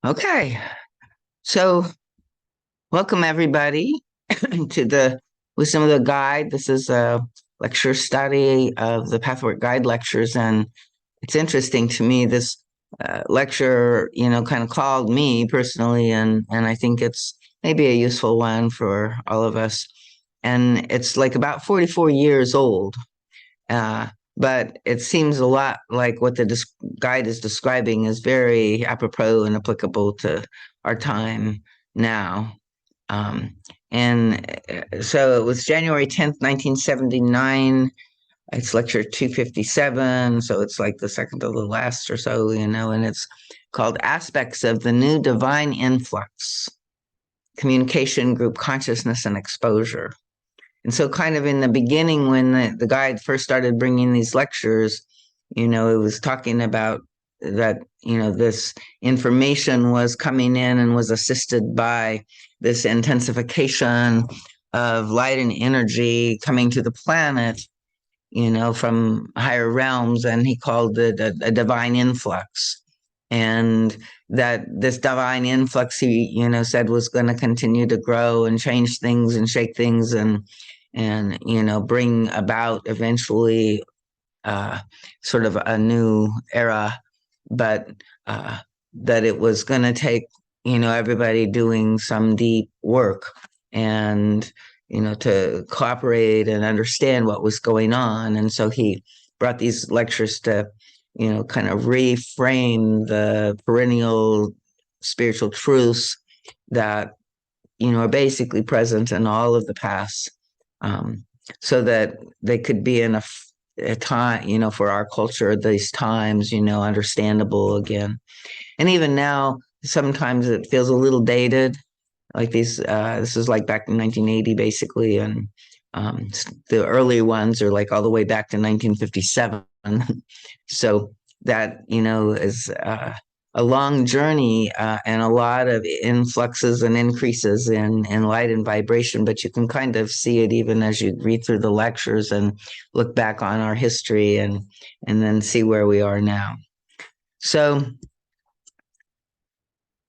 Okay, so welcome everybody to the Wisdom of the Guide. This is a lecture study of the Pathwork Guide lectures, and it's interesting to me. This lecture, kind of called me personally, and I think it's maybe a useful one for all of us. And it's like about 44 years old, uh, but it seems a lot like what the guide is describing is very apropos and applicable to our time now. Um, and so it was January 10th, 1979. It's lecture 257. So it's like the second to the last or so, and it's called Aspects of the New Divine Influx, Communication, Group Consciousness, and Exposure. And so, kind of in the beginning, when the guide first started bringing these lectures, it was talking about that, this information was coming in and was assisted by this intensification of light and energy coming to the planet, from higher realms. And he called it a divine influx. And that this divine influx, he, said was going to continue to grow and change things and shake things and bring about eventually sort of a new era, but that it was going to take everybody doing some deep work and to cooperate and understand what was going on. And so he brought these lectures to kind of reframe the perennial spiritual truths that are basically present in all of the past, so that they could be in a time, for our culture, these times, understandable again. And even now, sometimes it feels a little dated. Like this is like back in 1980, basically, and the early ones are like all the way back to 1957. So that is a long journey, and a lot of influxes and increases in light and vibration. But you can kind of see it even as you read through the lectures and look back on our history and then see where we are now. So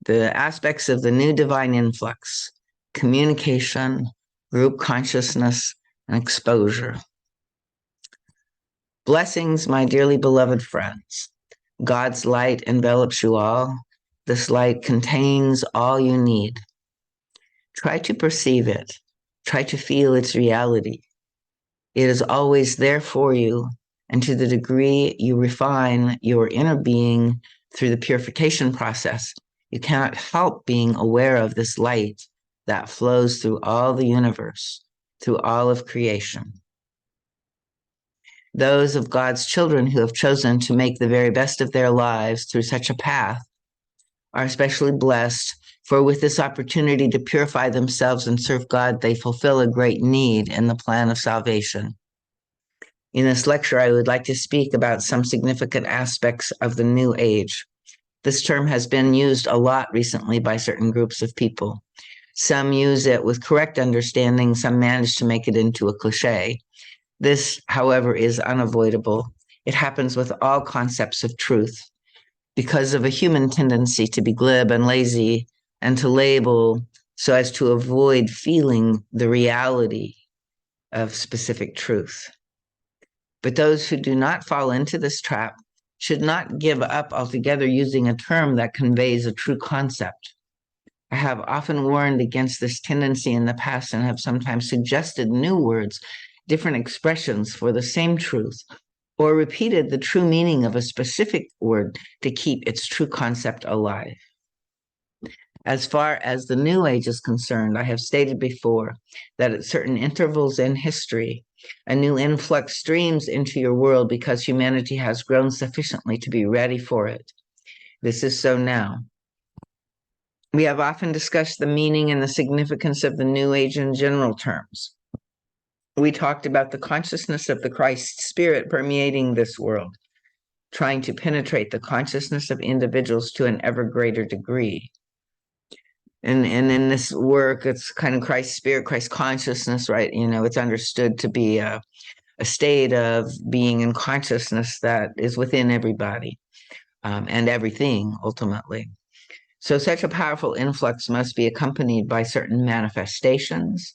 the aspects of the new divine influx: communication, group consciousness, and exposure. Blessings, my dearly beloved friends. God's light envelops you all. This light contains all you need. Try to perceive it. Try to feel its reality. It is always there for you, and to the degree you refine your inner being through the purification process, you cannot help being aware of this light that flows through all the universe, through all of creation. Those of God's children who have chosen to make the very best of their lives through such a path are especially blessed, for with this opportunity to purify themselves and serve God, they fulfill a great need in the plan of salvation. In this lecture, I would like to speak about some significant aspects of the New Age. This term has been used a lot recently by certain groups of people. Some use it with correct understanding, some manage to make it into a cliche. This, however, is unavoidable. It happens with all concepts of truth because of a human tendency to be glib and lazy and to label so as to avoid feeling the reality of specific truth. But those who do not fall into this trap should not give up altogether using a term that conveys a true concept. I have often warned against this tendency in the past and have sometimes suggested new words, different expressions for the same truth, or repeated the true meaning of a specific word to keep its true concept alive. As far as the New Age is concerned, I have stated before that at certain intervals in history, a new influx streams into your world because humanity has grown sufficiently to be ready for it. This is so now. We have often discussed the meaning and the significance of the New Age in general terms. We talked about the consciousness of the Christ Spirit permeating this world, trying to penetrate the consciousness of individuals to an ever greater degree. And in this work, it's kind of Christ Spirit, Christ consciousness, right? It's understood to be a state of being in consciousness that is within everybody, and everything ultimately. So such a powerful influx must be accompanied by certain manifestations.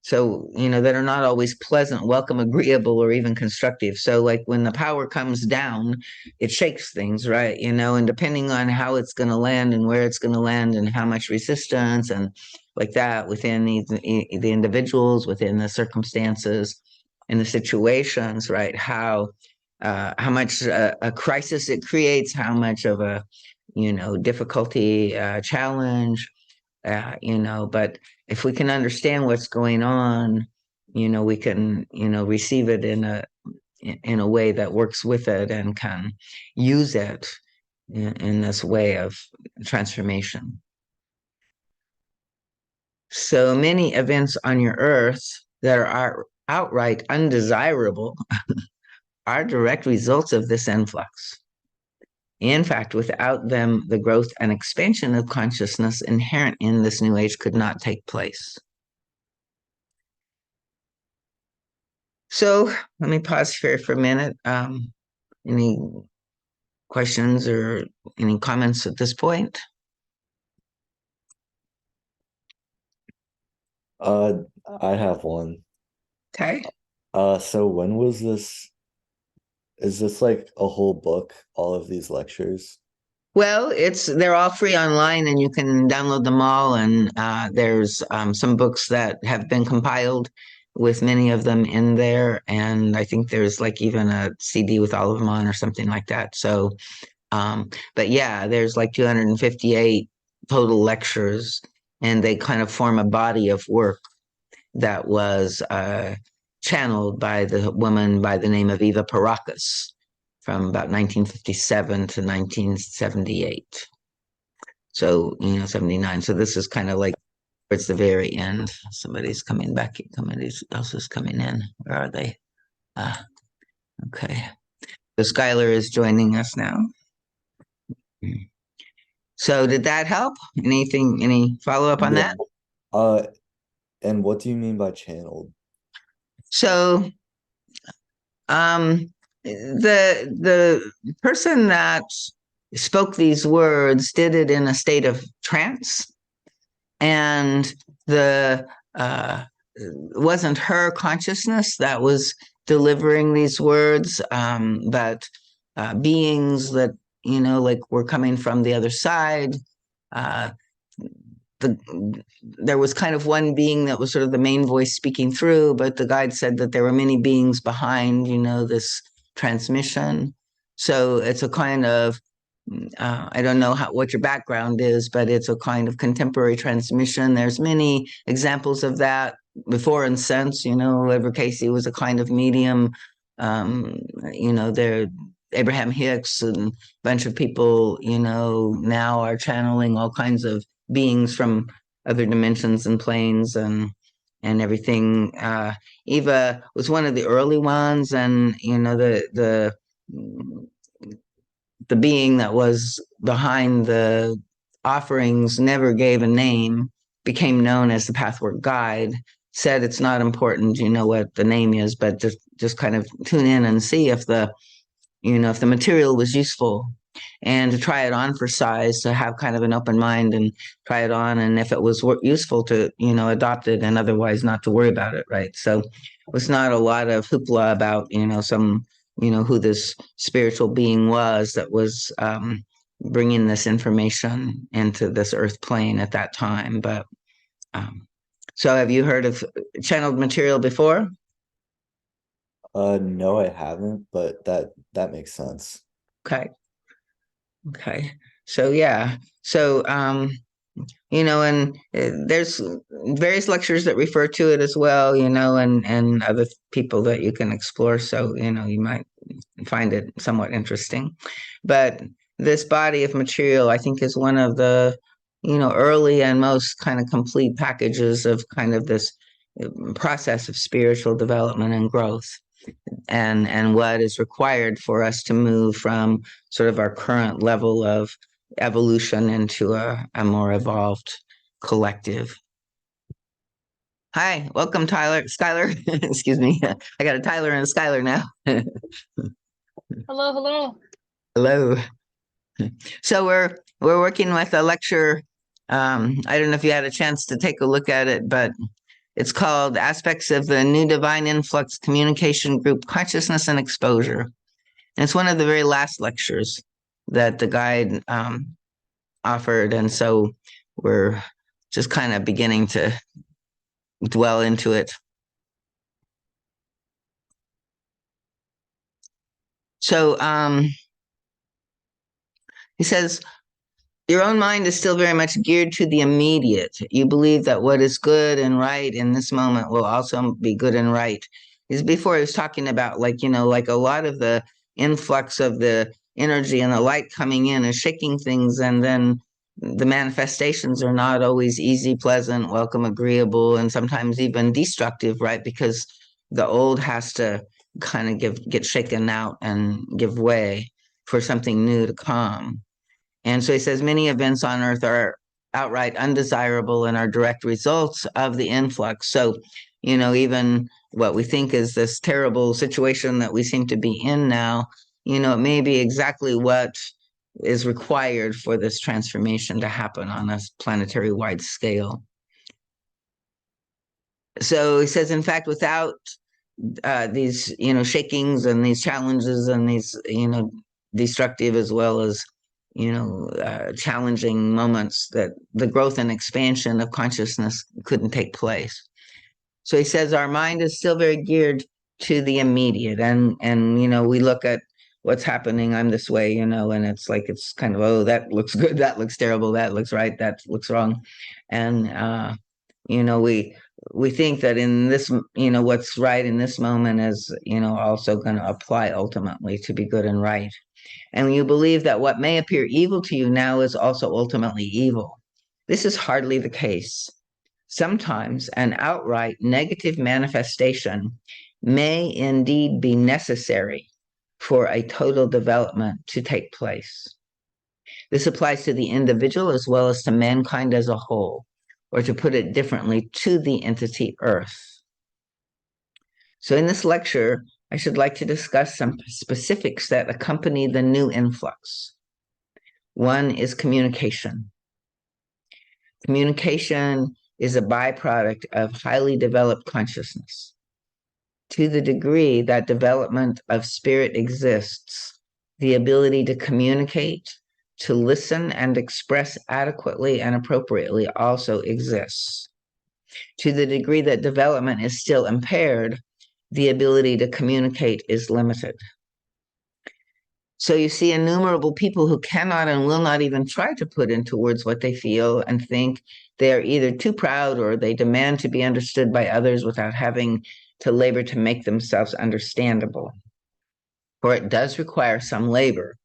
So, that are not always pleasant, welcome, agreeable, or even constructive. So, like when the power comes down, it shakes things, right? And depending on how it's going to land and where it's going to land and how much resistance and like that within the individuals, within the circumstances and the situations, right? How much a crisis it creates, how much of a difficulty, challenge, but if we can understand what's going on, we can, receive it in a way that works with it and can use it in this way of transformation. So many events on your earth that are outright undesirable are direct results of this influx. In fact, without them, the growth and expansion of consciousness inherent in this new age could not take place. So let me pause here for a minute. Any questions or any comments at this point? Uh, I have one. Okay. So when was this? Is this like a whole book, all of these lectures? Well, they're all free online, and you can download them all. And there's some books that have been compiled with many of them in there, and I think there's like even a CD with all of them on or something like that. So, but yeah, there's like 258 total lectures, and they kind of form a body of work that was channeled by the woman by the name of Eva Paracas from about 1957 to 1978. So, 79. So this is kind of like towards the very end. Somebody's coming back. Somebody else is coming in. Where are they? Ah, okay. So Skylar is joining us now. So did that help? Any follow up on Yeah. that? Uh, and what do you mean by channeled? So the person that spoke these words did it in a state of trance, and the wasn't her consciousness that was delivering these words, but beings that like were coming from the other side. Uh, there was kind of one being that was sort of the main voice speaking through, but the guide said that there were many beings behind, this transmission. So it's a kind of, I don't know what your background is, but it's a kind of contemporary transmission. There's many examples of that before and since. Edward Casey was a kind of medium. There Abraham Hicks and a bunch of people, now are channeling all kinds of beings from other dimensions and planes and everything. Eva was one of the early ones, and the being that was behind the offerings never gave a name, became known as the Pathwork Guide. Said it's not important, what the name is, but just kind of tune in and see if the material was useful, and to try it on for size, to have kind of an open mind and try it on, and if it was useful to adopt it, and otherwise not to worry about it, right? So it was not a lot of hoopla about some who this spiritual being was that was bringing this information into this earth plane at that time. But so have you heard of channeled material before? No, I haven't, but that makes sense. Okay. Okay. So yeah. So and there's various lectures that refer to it as well, and other people that you can explore. So, you might find it somewhat interesting. But this body of material, I think, is one of the, early and most kind of complete packages of kind of this process of spiritual development and growth, and what is required for us to move from sort of our current level of evolution into a more evolved collective. Hi, welcome, Tyler, Skylar. Excuse me. I got a Tyler and a Skylar now. Hello, hello. Hello. So we're we're working with a lecture. I don't know if you had a chance to take a look at it, but it's called Aspects of the New Divine Influx Communication Group Consciousness and Exposure. And it's one of the very last lectures that the guide offered. And so we're just kind of beginning to dwell into it. So he says, your own mind is still very much geared to the immediate. You believe that what is good and right in this moment will also be good and right. Is before he was talking about like a lot of the influx of the energy and the light coming in is shaking things, and then the manifestations are not always easy, pleasant, welcome, agreeable, and sometimes even destructive, right? Because the old has to kind of get shaken out and give way for something new to come. And so he says many events on earth are outright undesirable and are direct results of the influx. So, even what we think is this terrible situation that we seem to be in now, it may be exactly what is required for this transformation to happen on a planetary wide scale. So he says, in fact, without these shakings and these challenges and these destructive as well as challenging moments, that the growth and expansion of consciousness couldn't take place. So he says our mind is still very geared to the immediate, and we look at what's happening. I'm this way, and it's kind of, oh, that looks good, that looks terrible, that looks right, that looks wrong, and we think that in this, what's right in this moment is, also going to apply ultimately to be good and right. And you believe that what may appear evil to you now is also ultimately evil. This is hardly the case. Sometimes an outright negative manifestation may indeed be necessary for a total development to take place. This applies to the individual as well as to mankind as a whole, or to put it differently, to the entity Earth. So in this lecture, I should like to discuss some specifics that accompany the new influx. One is communication. Communication is a byproduct of highly developed consciousness. To the degree that development of spirit exists, the ability to communicate, to listen and express adequately and appropriately also exists. To the degree that development is still impaired, the ability to communicate is limited. So you see innumerable people who cannot and will not even try to put into words what they feel and think. They are either too proud or they demand to be understood by others without having to labor to make themselves understandable. For it does require some labor.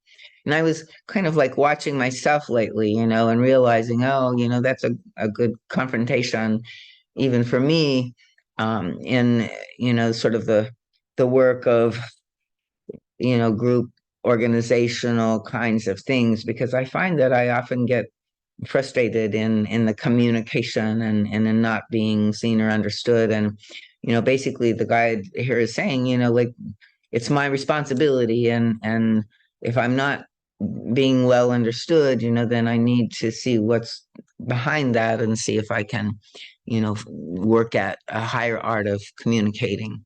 And I was kind of like watching myself lately, and realizing, oh, that's a good confrontation, even for me, in, sort of the work of, group organizational kinds of things, because I find that I often get frustrated in the communication and in not being seen or understood. And, basically the guide here is saying, like, it's my responsibility, and if I'm not being well understood, then I need to see what's behind that and see if I can, work at a higher art of communicating.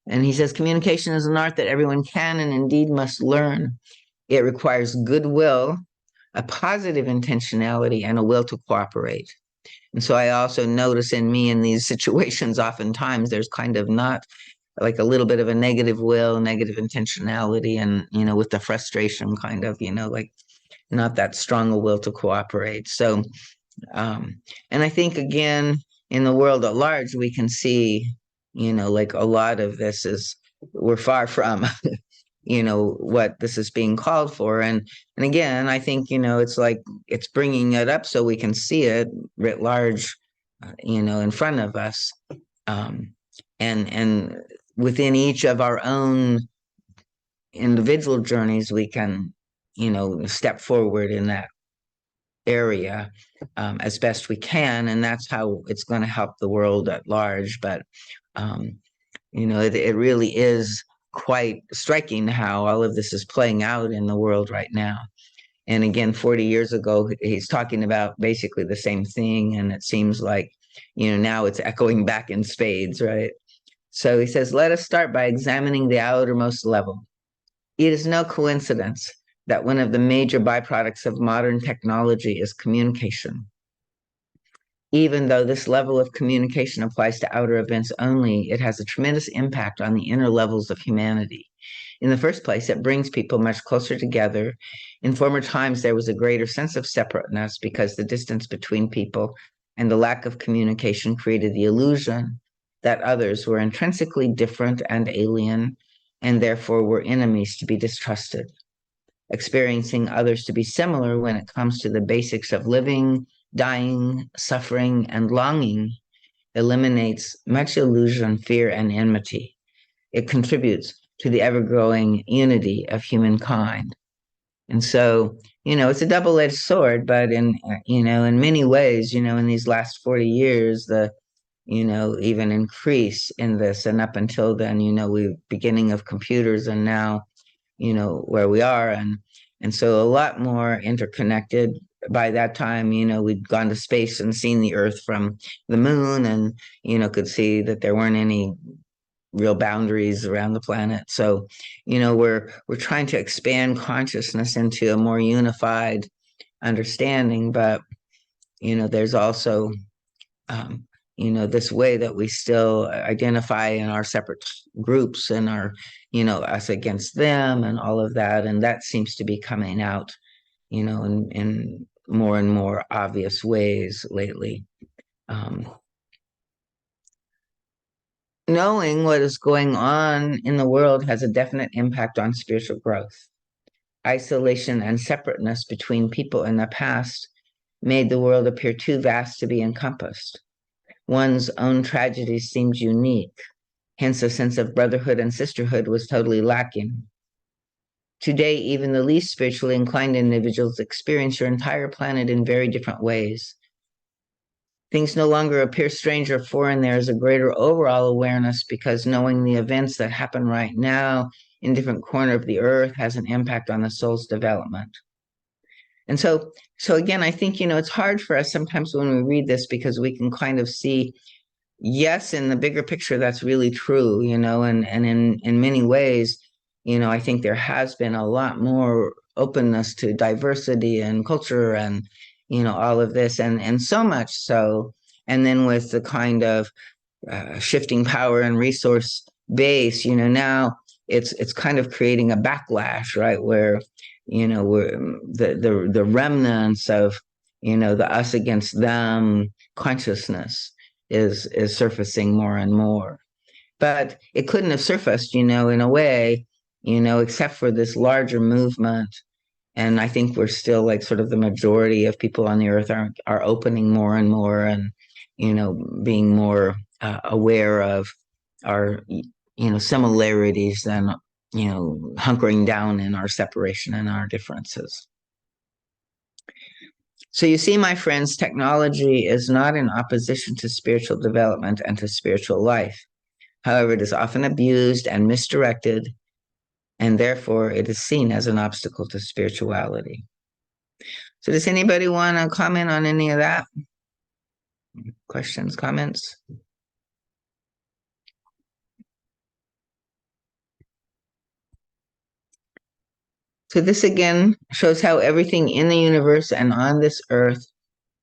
And he says communication is an art that everyone can and indeed must learn. It requires goodwill, a positive intentionality, and a will to cooperate. And so I also notice in me in these situations, oftentimes there's kind of not like a little bit of a negative will, negative intentionality, and, with the frustration kind of, like not that strong a will to cooperate. So, and I think again, in the world at large, we can see, like a lot of this is, we're far from, what this is being called for. And again, I think, it's like, it's bringing it up so we can see it writ large, in front of us. And within each of our own individual journeys, we can, step forward in that area as best we can, and that's how it's going to help the world at large. But it really is quite striking how all of this is playing out in the world right now. And again, 40 years ago, he's talking about basically the same thing. And it seems like, now it's echoing back in spades, right? So he says, let us start by examining the outermost level. It is no coincidence that one of the major byproducts of modern technology is communication. Even though this level of communication applies to outer events only, it has a tremendous impact on the inner levels of humanity. In the first place, it brings people much closer together. In former times, there was a greater sense of separateness because the distance between people and the lack of communication created the illusion that others were intrinsically different and alien, and therefore were enemies to be distrusted. Experiencing others to be similar when it comes to the basics of living, dying, suffering, and longing eliminates much illusion, fear, and enmity. It contributes to the ever-growing unity of humankind. And so, it's a double-edged sword, but in many ways, in these last 40 years, even increase in this. And up until then, we beginning of computers and now, where we are. And so a lot more interconnected. By that time, we'd gone to space and seen the Earth from the moon and, could see that there weren't any real boundaries around the planet. So, we're trying to expand consciousness into a more unified understanding, but there's also this way that we still identify in our separate groups and our, us against them and all of that. And that seems to be coming out, in more and more obvious ways lately. Knowing what is going on in the world has a definite impact on spiritual growth. Isolation and separateness between people in the past made the world appear too vast to be encompassed. One's own tragedy seemed unique, hence a sense of brotherhood and sisterhood was totally lacking. Today, even the least spiritually inclined individuals experience your entire planet in very different ways. Things no longer appear strange or foreign. There is a greater overall awareness because knowing the events that happen right now in different corners of the earth has an impact on the soul's development. And so again, I think, it's hard for us sometimes when we read this because we can kind of see, yes, in the bigger picture, that's really true, and in many ways, I think there has been a lot more openness to diversity and culture and, all of this, and so much so. And then with the kind of shifting power and resource base, now it's kind of creating a backlash, right? Where, we're the remnants of, the us against them consciousness is surfacing more and more. But it couldn't have surfaced, in a way, except for this larger movement. And I think we're still like sort of the majority of people on the earth are opening more and more and, being more aware of our, similarities than, hunkering down in our separation and our differences. So you see, my friends, technology is not in opposition to spiritual development and to spiritual life. However, it is often abused and misdirected, and therefore it is seen as an obstacle to spirituality. So does anybody want to comment on any of that? Questions, comments? So this again shows how everything in the universe and on this earth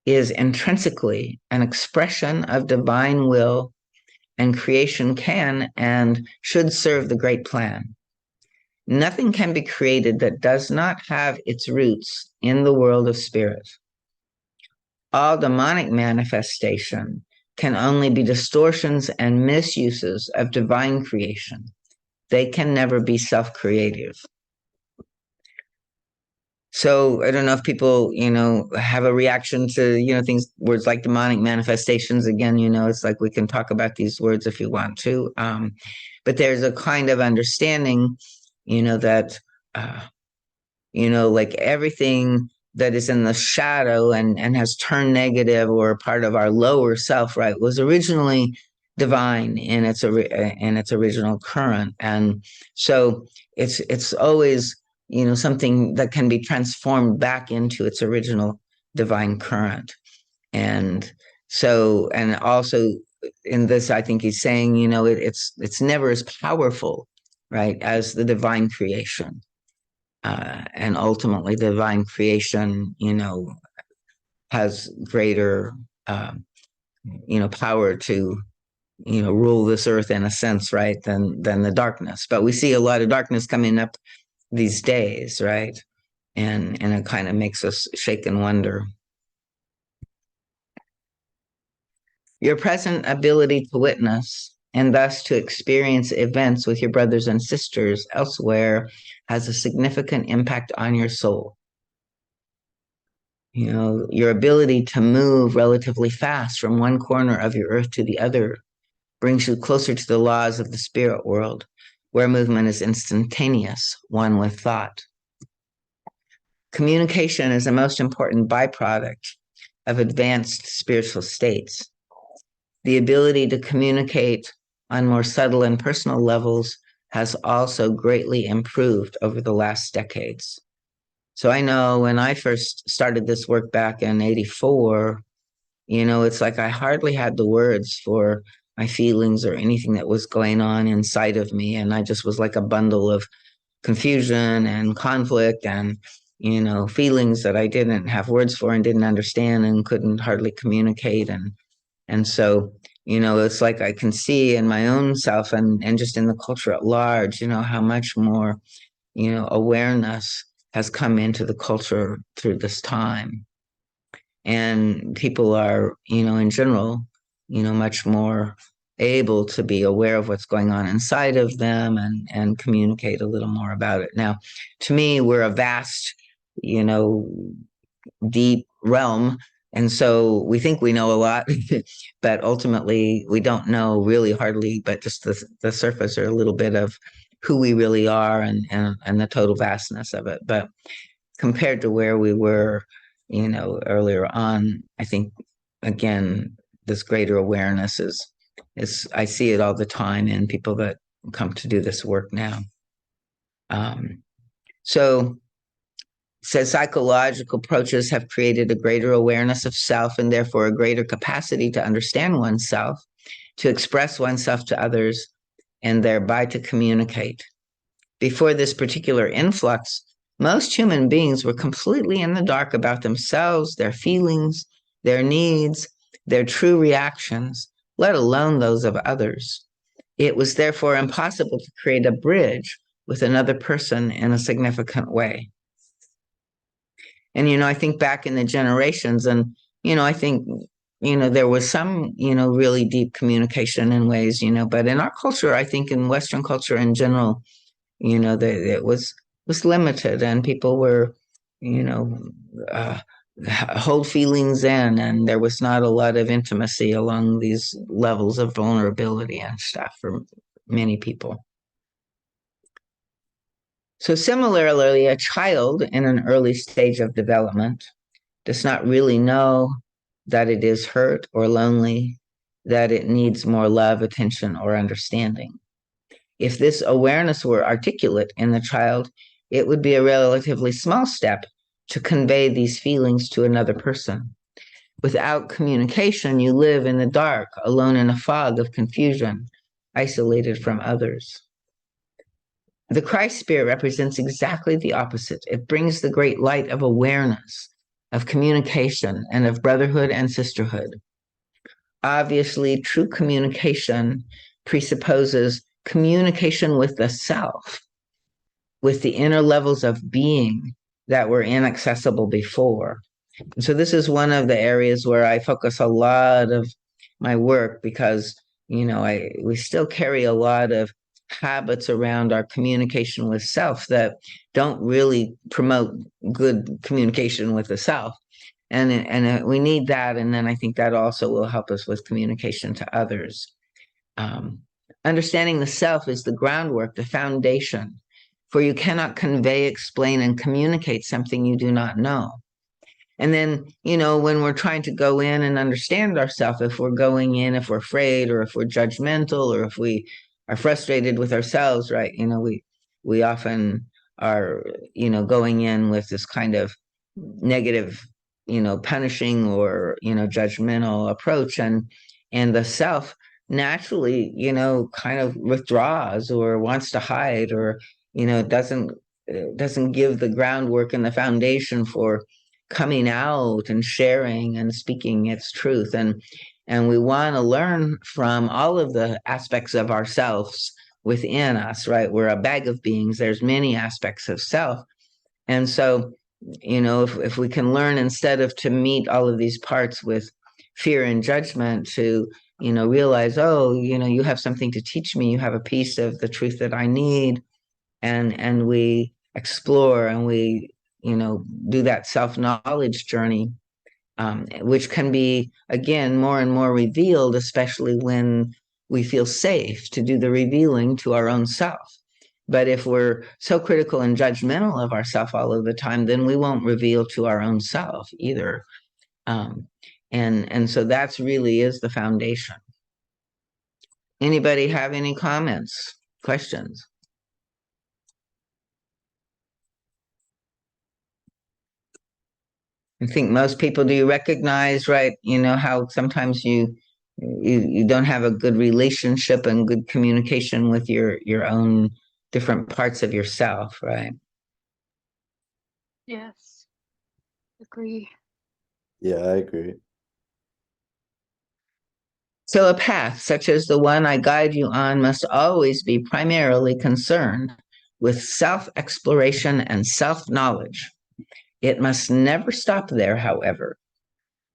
is intrinsically an expression of divine will, and creation can and should serve the great plan. Nothing can be created that does not have its roots in the world of spirit. All demonic manifestation can only be distortions and misuses of divine creation. They can never be self-creative. So I don't know if people, have a reaction to, things, words like demonic manifestations. Again, it's like we can talk about these words if you want to. But there's a kind of understanding, that, like everything that is in the shadow and has turned negative or part of our lower self, right, was originally divine in its original current. And so it's always something that can be transformed back into its original divine current. And so, and also in this, I think he's saying, it's never as powerful, right, as the divine creation. And ultimately, the divine creation, has greater, power to, rule this earth in a sense, right, than the darkness. But we see a lot of darkness coming up these days, right? And it kind of makes us shake and wonder. Your present ability to witness and thus to experience events with your brothers and sisters elsewhere has a significant impact on your soul. Your ability to move relatively fast from one corner of your earth to the other brings you closer to the laws of the spirit world, where movement is instantaneous, one with thought. Communication is the most important byproduct of advanced spiritual states. The ability to communicate on more subtle and personal levels has also greatly improved over the last decades. So I know when I first started this work back in 84, it's like I hardly had the words for my feelings or anything that was going on inside of me. And I just was like a bundle of confusion and conflict and, feelings that I didn't have words for and didn't understand and couldn't hardly communicate. And so, it's like I can see in my own self and just in the culture at large, how much more, awareness has come into the culture through this time. And people are, in general, much more able to be aware of what's going on inside of them and communicate a little more about it. Now, to me, we're a vast, deep realm. And so we think we know a lot, but ultimately we don't know really hardly, but just the surface or a little bit of who we really are and the total vastness of it. But compared to where we were, earlier on, I think, again, this greater awareness is I see it all the time in people that come to do this work now. So says psychological approaches have created a greater awareness of self and therefore a greater capacity to understand oneself, to express oneself to others, and thereby to communicate. Before this particular influx, most human beings were completely in the dark about themselves, their feelings, their needs, their true reactions, let alone those of others. It was therefore impossible to create a bridge with another person in a significant way. And, I think back in the generations and, I think, there was some, really deep communication in ways, but in our culture, I think in Western culture in general, it was limited and people were, you know, uh, hold feelings in and there was not a lot of intimacy along these levels of vulnerability and stuff for many people. So similarly, a child in an early stage of development does not really know that it is hurt or lonely, that it needs more love, attention, or understanding. If this awareness were articulate in the child, it would be a relatively small step to convey these feelings to another person. Without communication, you live in the dark, alone in a fog of confusion, isolated from others. The Christ spirit represents exactly the opposite. It brings the great light of awareness, of communication, and of brotherhood and sisterhood. Obviously, true communication presupposes communication with the self, with the inner levels of being that were inaccessible before. So this is one of the areas where I focus a lot of my work because, we still carry a lot of habits around our communication with self that don't really promote good communication with the self. And we need that. And then I think that also will help us with communication to others. Understanding the self is the groundwork, the foundation, for you cannot convey, explain, and communicate something you do not know. And then, when we're trying to go in and understand ourselves, if we're going in, if we're afraid, or if we're judgmental, or if we are frustrated with ourselves, right? We often are, going in with this kind of negative, punishing or, judgmental approach, and the self naturally, kind of withdraws or wants to hide, or, doesn't give the groundwork and the foundation for coming out and sharing and speaking its truth. And we want to learn from all of the aspects of ourselves within us, right? We're a bag of beings. There's many aspects of self. And so, if we can learn, instead of to meet all of these parts with fear and judgment, to, realize, oh, you have something to teach me. You have a piece of the truth that I need. And we explore and we, do that self-knowledge journey, which can be, again, more and more revealed, especially when we feel safe to do the revealing to our own self. But if we're so critical and judgmental of ourself all of the time, then we won't reveal to our own self either. Um, and so that's really is the foundation. Anybody have any comments, questions? I think most people, do you recognize, right? How sometimes you don't have a good relationship and good communication with your own different parts of yourself, right? Yes, agree. Yeah, I agree. So a path such as the one I guide you on must always be primarily concerned with self-exploration and self-knowledge. It must never stop there, however.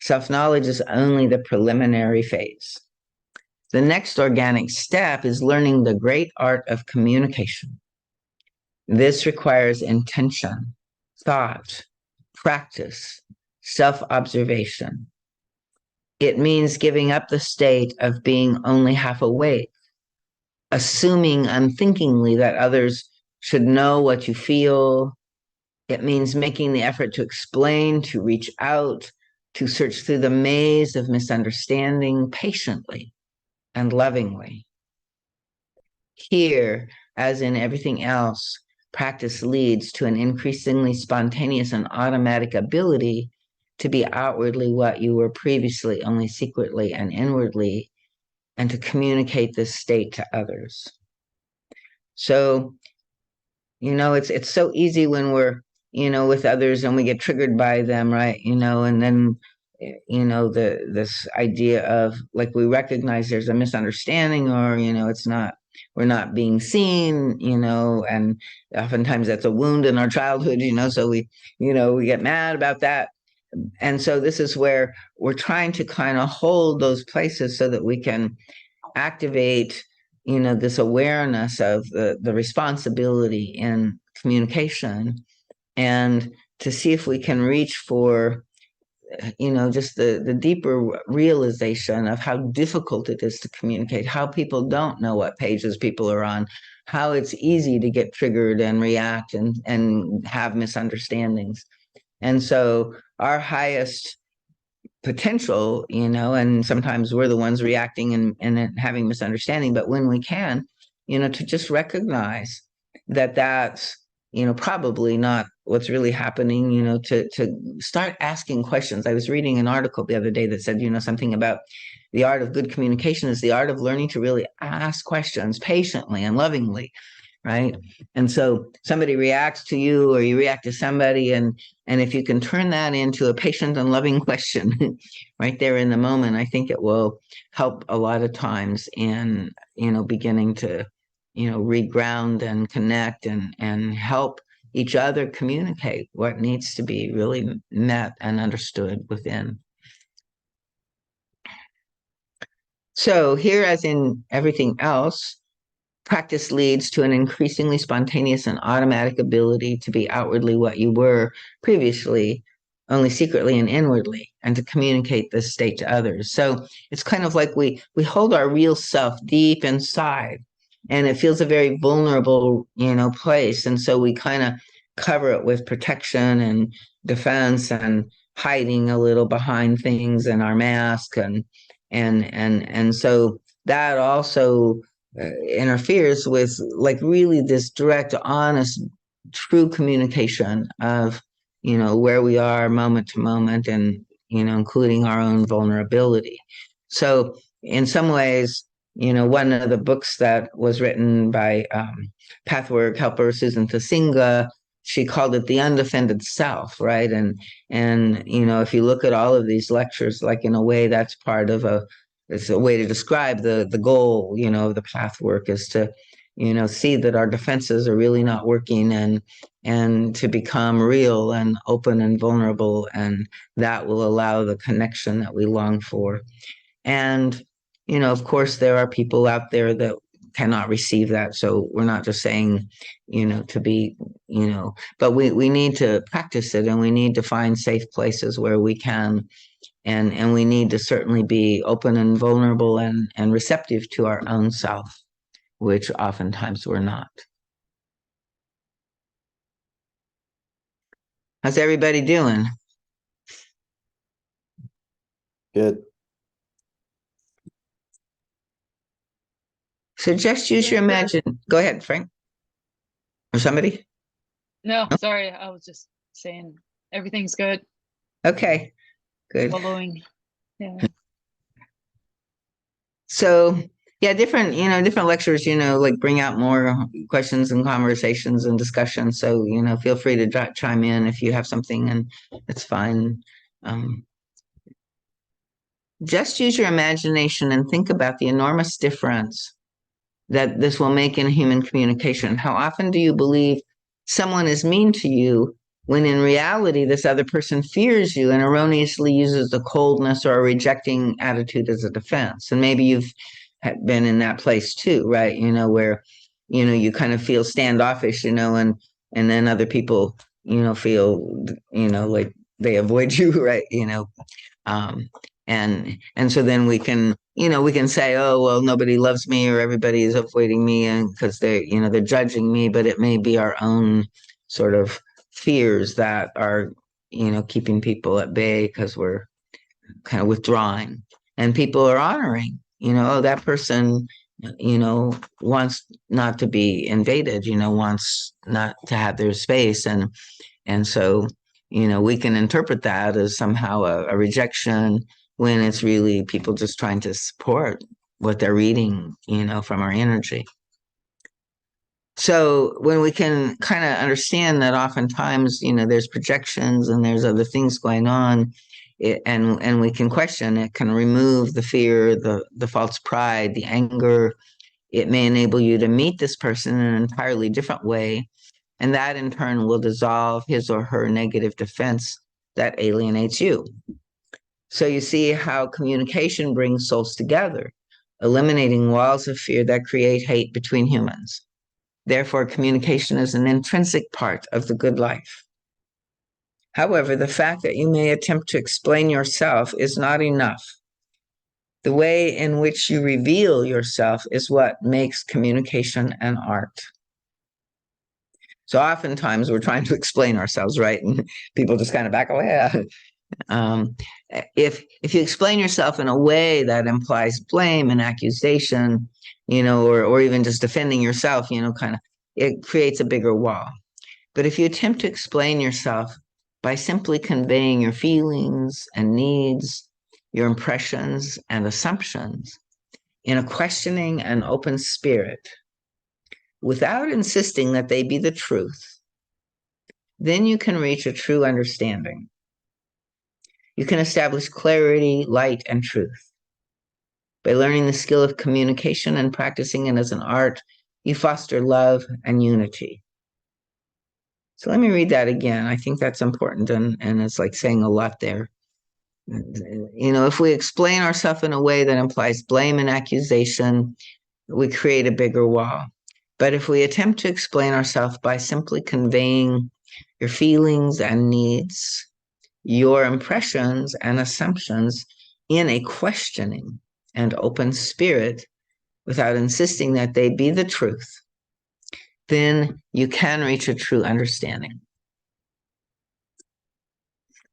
Self-knowledge is only the preliminary phase. The next organic step is learning the great art of communication. This requires intention, thought, practice, self-observation. It means giving up the state of being only half awake, assuming unthinkingly that others should know what you feel. It means making the effort to explain, to reach out, to search through the maze of misunderstanding patiently and lovingly. Here, as in everything else, practice leads to an increasingly spontaneous and automatic ability to be outwardly what you were previously, only secretly and inwardly, and to communicate this state to others. So, it's so easy when we're, with others and we get triggered by them, right? And then, this idea of, like, we recognize there's a misunderstanding, or, it's not, we're not being seen, and oftentimes that's a wound in our childhood, so we get mad about that. And so this is where we're trying to kind of hold those places so that we can activate, this awareness of the responsibility in communication, and to see if we can reach for, just the deeper realization of how difficult it is to communicate, how people don't know what pages people are on, how it's easy to get triggered and react and have misunderstandings. And so our highest potential, and sometimes we're the ones reacting and having misunderstanding, but when we can, to just recognize that that's, probably not what's really happening, to start asking questions. I was reading an article the other day that said, something about the art of good communication is the art of learning to really ask questions patiently and lovingly, right? And so somebody reacts to you or you react to somebody, and if you can turn that into a patient and loving question right there in the moment, I think it will help a lot of times in, beginning to, reground and connect and help each other communicate what needs to be really met and understood within. So here, as in everything else, practice leads to an increasingly spontaneous and automatic ability to be outwardly what you were previously, only secretly and inwardly, and to communicate this state to others. So it's kind of like we hold our real self deep inside, and it feels a very vulnerable, place. And so we kind of cover it with protection and defense and hiding a little behind things and our mask, and so that also interferes with, like, really this direct, honest true communication of, where we are moment to moment, and, including our own vulnerability. So in some ways, one of the books that was written by Pathwork helper Susan Thasinga, she called it the undefended self, right? And if you look at all of these lectures, like in a way, that's part of it's a way to describe the goal, of the Pathwork, is to, see that our defenses are really not working, and to become real and open and vulnerable, and that will allow the connection that we long for. And, of course, there are people out there that cannot receive that. So we're not just saying, to be, but we need to practice it, and we need to find safe places where we can. And we need to certainly be open and vulnerable and receptive to our own self, which oftentimes we're not. How's everybody doing? Good. So just use your imagine. Go ahead, Frank. Or somebody? No, sorry, I was just saying everything's good. Okay, good. Following. Yeah. So yeah, different lectures, like bring out more questions and conversations and discussions. So, feel free to chime in if you have something, and it's fine. Just use your imagination and think about the enormous difference that this will make in human communication. How often do you believe someone is mean to you when in reality this other person fears you and erroneously uses the coldness or a rejecting attitude as a defense? And maybe you've been in that place too, right? Where you kind of feel standoffish, and then other people feel like they avoid you, right? um, and so then we can say, oh well, nobody loves me, or everybody is avoiding me, and because they're judging me, but it may be our own sort of fears that are keeping people at bay, because we're kind of withdrawing, and people are honoring, oh, that person wants not to be invaded, wants not to have their space, and so, we can interpret that as somehow a rejection, when it's really people just trying to support what they're reading, from our energy. So when we can kind of understand that oftentimes, there's projections and there's other things going on, and we can question, it can remove the fear, the false pride, the anger. It may enable you to meet this person in an entirely different way, and that in turn will dissolve his or her negative defense that alienates you. So you see how communication brings souls together, eliminating walls of fear that create hate between humans. Therefore, communication is an intrinsic part of the good life. However, the fact that you may attempt to explain yourself is not enough. The way in which you reveal yourself is what makes communication an art. So oftentimes we're trying to explain ourselves, right? And people just kind of back away. If you explain yourself in a way that implies blame and accusation, or even just defending yourself, kind of, it creates a bigger wall. But if you attempt to explain yourself by simply conveying your feelings and needs, your impressions and assumptions in a questioning and open spirit, without insisting that they be the truth, then you can reach a true understanding. You can establish clarity, light, and truth. By learning the skill of communication and practicing it as an art, you foster love and unity. So let me read that again. I think that's important, and it's like saying a lot there. If we explain ourselves in a way that implies blame and accusation, we create a bigger wall. But if we attempt to explain ourselves by simply conveying your feelings and needs, your impressions and assumptions in a questioning and open spirit, without insisting that they be the truth, then you can reach a true understanding.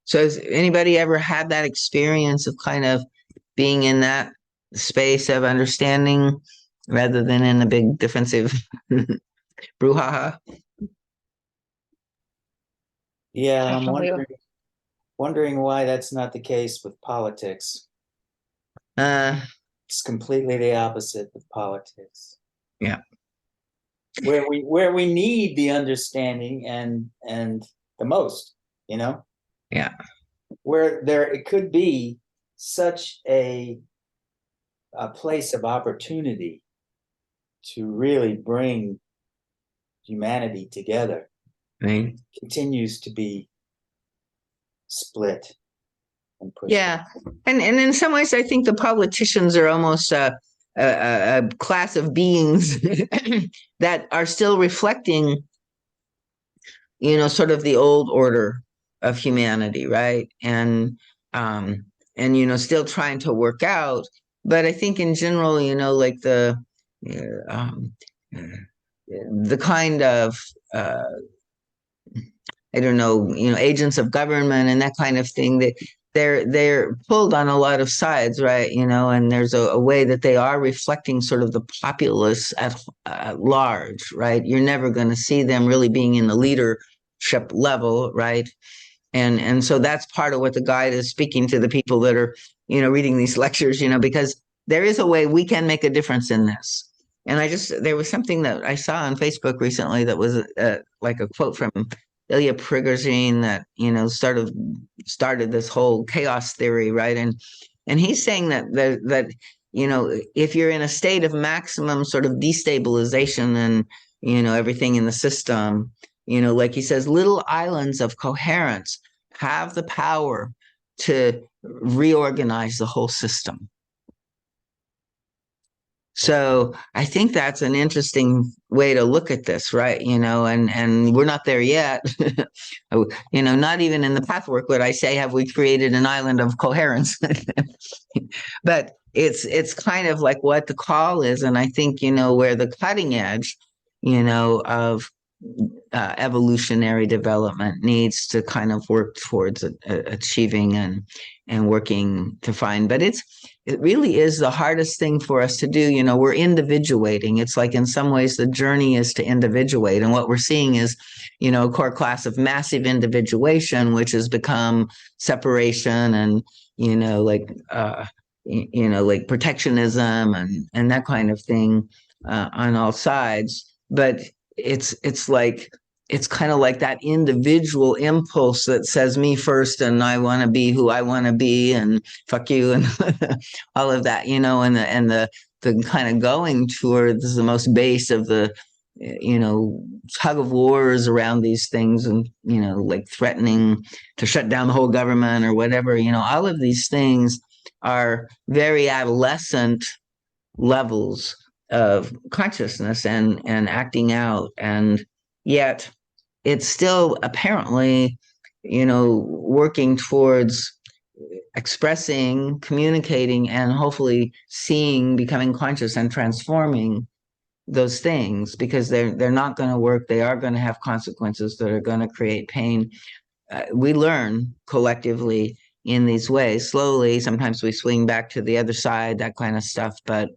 So has anybody ever had that experience of kind of being in that space of understanding rather than in a big defensive brouhaha? Yeah, and I'm Definitely. wondering why that's not the case with politics. Uh, It's completely the opposite with politics. yeah, Where we need the understanding and the most, you know, yeah, where there it could be such a place of opportunity to really bring humanity together right. continues to be split and pushed. Yeah, and in some ways, I think the politicians are almost a class of beings that are still reflecting, sort of the old order of humanity, right? And still trying to work out. But I think in general, like um, the kind of uh, I don't know, agents of government and that kind of thing that they're pulled on a lot of sides, right? And there's a way that they are reflecting sort of the populace at large, right? You're never going to see them really being in the leadership level, right? And so that's part of what the guide is speaking to the people that are reading these lectures, because there is a way we can make a difference in this. And there was something that I saw on Facebook recently that was like a quote from Ilya Prigozhin that started this whole chaos theory, right? And he's saying that if you're in a state of maximum sort of destabilization and everything in the system, like he says, little islands of coherence have the power to reorganize the whole system. So I think that's an interesting way to look at this, right? And we're not there yet. Not even in the pathwork would I say have we created an island of coherence. But it's kind of like what the call is, and I think where the cutting edge, of evolutionary development needs to kind of work towards achieving and working to find. But it really is the hardest thing for us to do. We're individuating. It's like in some ways the journey is to individuate, and what we're seeing is a core class of massive individuation, which has become separation and like protectionism and that kind of thing on all sides. But it's kind of like that individual impulse that says me first and I want to be who I want to be and fuck you and all of that, and the kind of going towards the most base of the tug of wars around these things and like threatening to shut down the whole government or whatever, all of these things are very adolescent levels of consciousness and acting out, and yet it's still apparently working towards expressing, communicating, and hopefully seeing, becoming conscious and transforming those things, because they're not going to work. They are going to have consequences that are going to create pain. We learn collectively in these ways slowly. Sometimes we swing back to the other side, that kind of stuff. But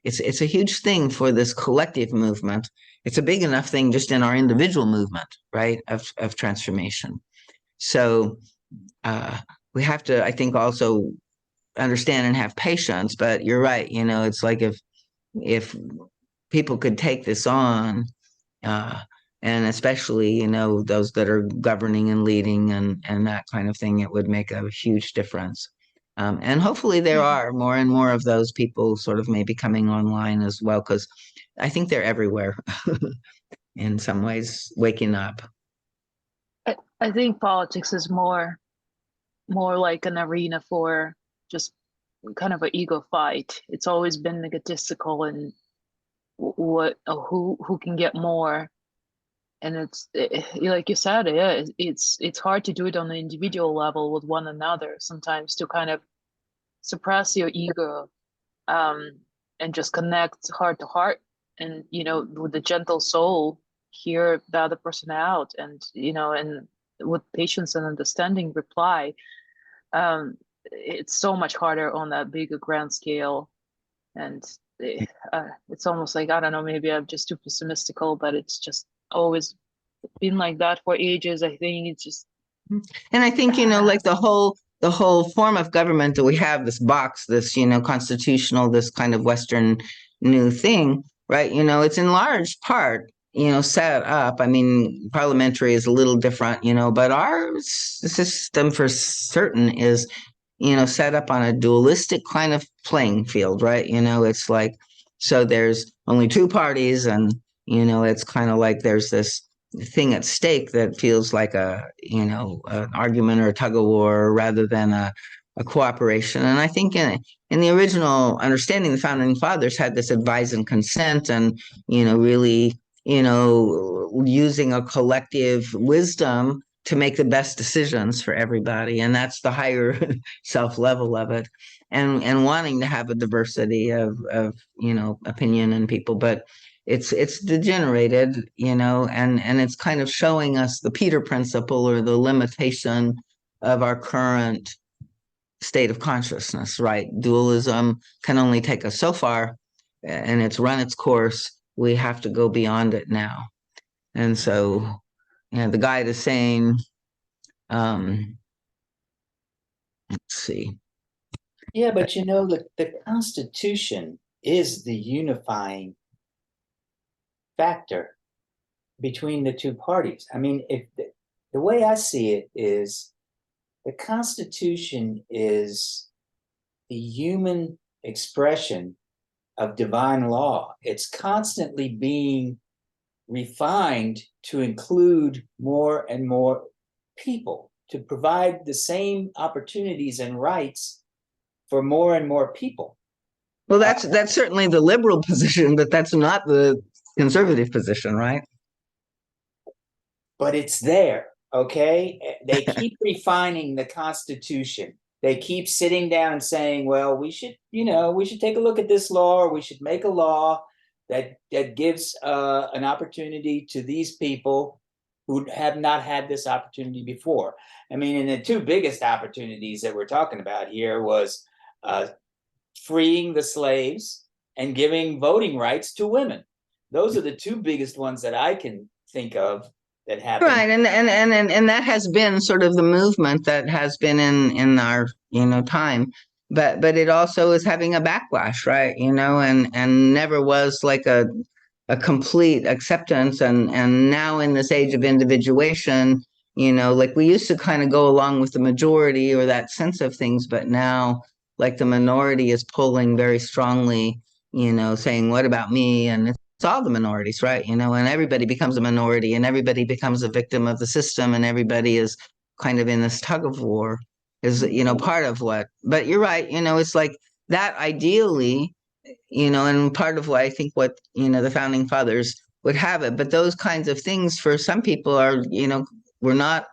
it's a huge thing for this collective movement. It's a big enough thing just in our individual movement, right, of transformation. So we have to, I think, also understand and have patience. But you're right. It's like if people could take this on, uh, and especially those that are governing and leading and that kind of thing, it would make a huge difference. And hopefully there are more and more of those people sort of maybe coming online as well, because I think they're everywhere in some ways, waking up. I think politics is more like an arena for just kind of an ego fight. It's always been egotistical and who can get more. And like you said, yeah, it's hard to do it on an individual level with one another sometimes, to kind of suppress your ego, um, and just connect heart to heart, and with the gentle soul, hear the other person out, and with patience and understanding reply. It's so much harder on that bigger grand scale, and it's almost like, I don't know, maybe I'm just too pessimistical, but it's just always been like that for ages. I think it's just And I think, like the whole form of government that we have, this box, this, constitutional, this kind of Western new thing, right? It's in large part, set up. I mean, parliamentary is a little different, but our system for certain is, set up on a dualistic kind of playing field, right? It's like, so there's only two parties, and, it's kind of like there's this thing at stake that feels like an argument or a tug of war rather than a cooperation. And I think in the original understanding, the founding fathers had this advise and consent, and, really, using a collective wisdom to make the best decisions for everybody. And that's the higher self level of it. And wanting to have a diversity of opinion and people, but it's degenerated, and it's kind of showing us the Peter principle, or the limitation of our current state of consciousness, right? Dualism can only take us so far, and it's run its course. We have to go beyond it now. And so, the guide is saying, let's see. Yeah, but the Constitution is the unifying factor between the two parties. I mean, if the way I see it is, the Constitution is the human expression of divine law. It's constantly being refined to include more and more people, to provide the same opportunities and rights for more and more people. Well, that's certainly the liberal position, but that's not the conservative position, right? But it's there, okay? They keep refining the Constitution. They keep sitting down and saying, well, we should take a look at this law, or we should make a law that gives an opportunity to these people who have not had this opportunity before. I mean, and the two biggest opportunities that we're talking about here was freeing the slaves and giving voting rights to women. Those are the two biggest ones that I can think of that happened. Right, and that has been sort of the movement that has been in our time, but it also is having a backlash, right? And never was like a complete acceptance, and now in this age of individuation, like we used to kind of go along with the majority or that sense of things, but now like the minority is pulling very strongly, saying, what about me? And it's all the minorities, right? And everybody becomes a minority, and everybody becomes a victim of the system, and everybody is kind of in this tug of war, is part of what. But you're right, it's like that ideally, and part of why I think what the founding fathers would have it. But those kinds of things for some people are, were not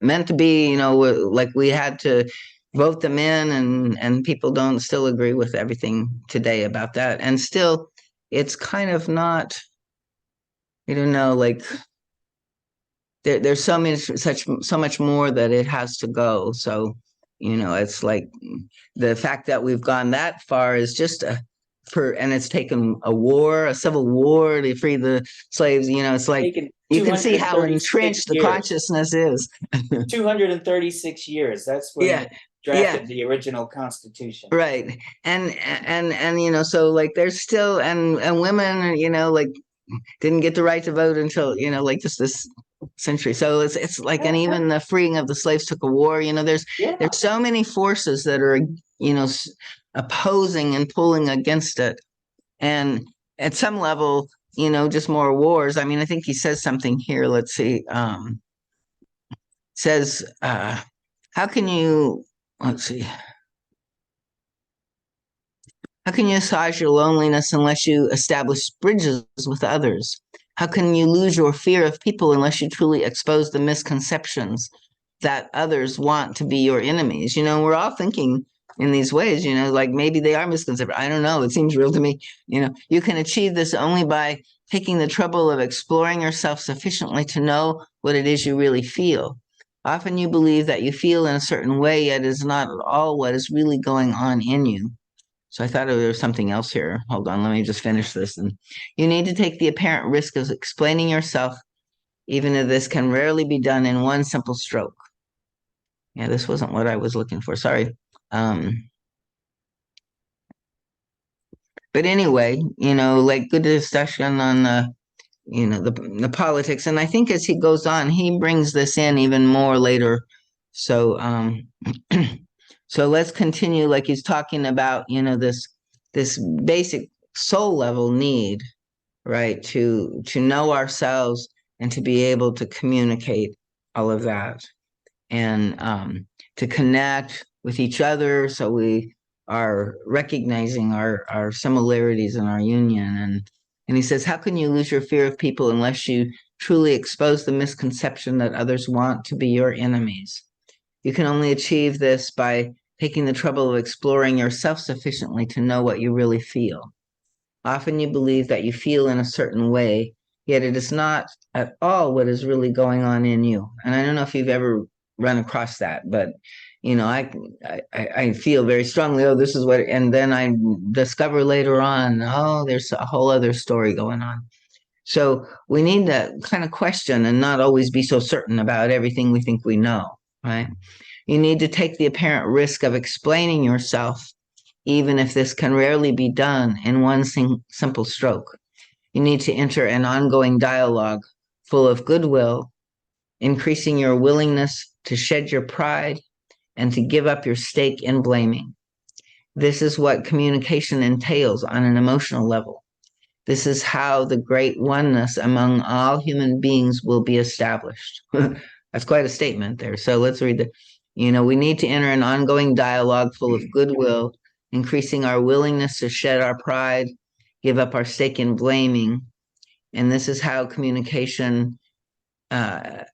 meant to be, like we had to vote them in, and people don't still agree with everything today about that. And still, it's kind of not, like there's so much more that it has to go. So, it's like the fact that we've gone that far is just and it's taken a civil war to free the slaves. It's like you can see how entrenched the consciousness is. 236 years. That's when they drafted the original Constitution. Right. And so like there's still, and women, like didn't get the right to vote until, like just this century. So it's like, and even the freeing of the slaves took a war. There's so many forces that are, opposing and pulling against it. And at some level, just more wars. I mean, I think he says something here. Let's see. Says, how can you, let's see. How can you assuage your loneliness unless you establish bridges with others? How can you lose your fear of people unless you truly expose the misconceptions that others want to be your enemies? We're all thinking in these ways, like maybe they are misconceptions. I don't know. It seems real to me. You can achieve this only by taking the trouble of exploring yourself sufficiently to know what it is you really feel. Often you believe that you feel in a certain way, yet it is not at all what is really going on in you. So I thought there was something else here. Hold on, let me just finish this. And you need to take the apparent risk of explaining yourself, even if this can rarely be done in one simple stroke. Yeah, this wasn't what I was looking for. Sorry. But anyway, like good discussion on the politics. And I think as he goes on, he brings this in even more later. So so let's continue. Like he's talking about, this basic soul level need, right, to know ourselves and to be able to communicate all of that, and to connect with each other, so we are recognizing our similarities and our union. And he says, how can you lose your fear of people unless you truly expose the misconception that others want to be your enemies? You can only achieve this by taking the trouble of exploring yourself sufficiently to know what you really feel. Often you believe that you feel in a certain way, yet it is not at all what is really going on in you. And I don't know if you've ever run across that, but I feel very strongly, oh, this is what, and then I discover later on, oh, there's a whole other story going on. So we need to kind of question and not always be so certain about everything we think we know, right? You need to take the apparent risk of explaining yourself, even if this can rarely be done in one simple stroke. You need to enter an ongoing dialogue full of goodwill, increasing your willingness to shed your pride and to give up your stake in blaming. This is what communication entails on an emotional level. This is how the great oneness among all human beings will be established. That's quite a statement there. So let's read we need to enter an ongoing dialogue full of goodwill, increasing our willingness to shed our pride, give up our stake in blaming. And this is how communication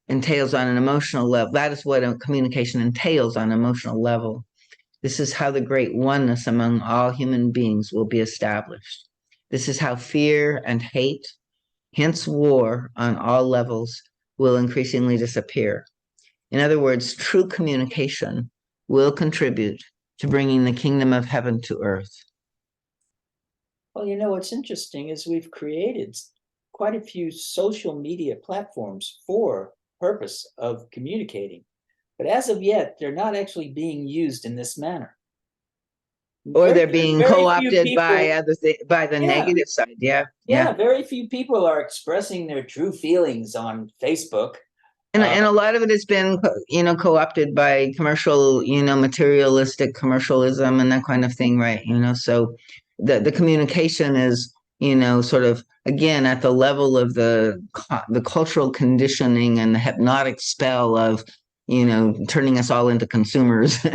entails on an emotional level. That is what communication entails on an emotional level. This is how the great oneness among all human beings will be established. This is how fear and hate, hence war on all levels, will increasingly disappear. In other words, true communication will contribute to bringing the kingdom of heaven to earth. Well, what's interesting is we've created quite a few social media platforms for purpose of communicating, but as of yet, they're not actually being used in this manner. Or they're being co-opted by the Yeah. negative side. Yeah. Yeah, very few people are expressing their true feelings on Facebook. And a lot of it has been, co-opted by commercial, materialistic commercialism and that kind of thing, right? So the communication is, sort of, again, at the level of the cultural conditioning and the hypnotic spell of, turning us all into consumers.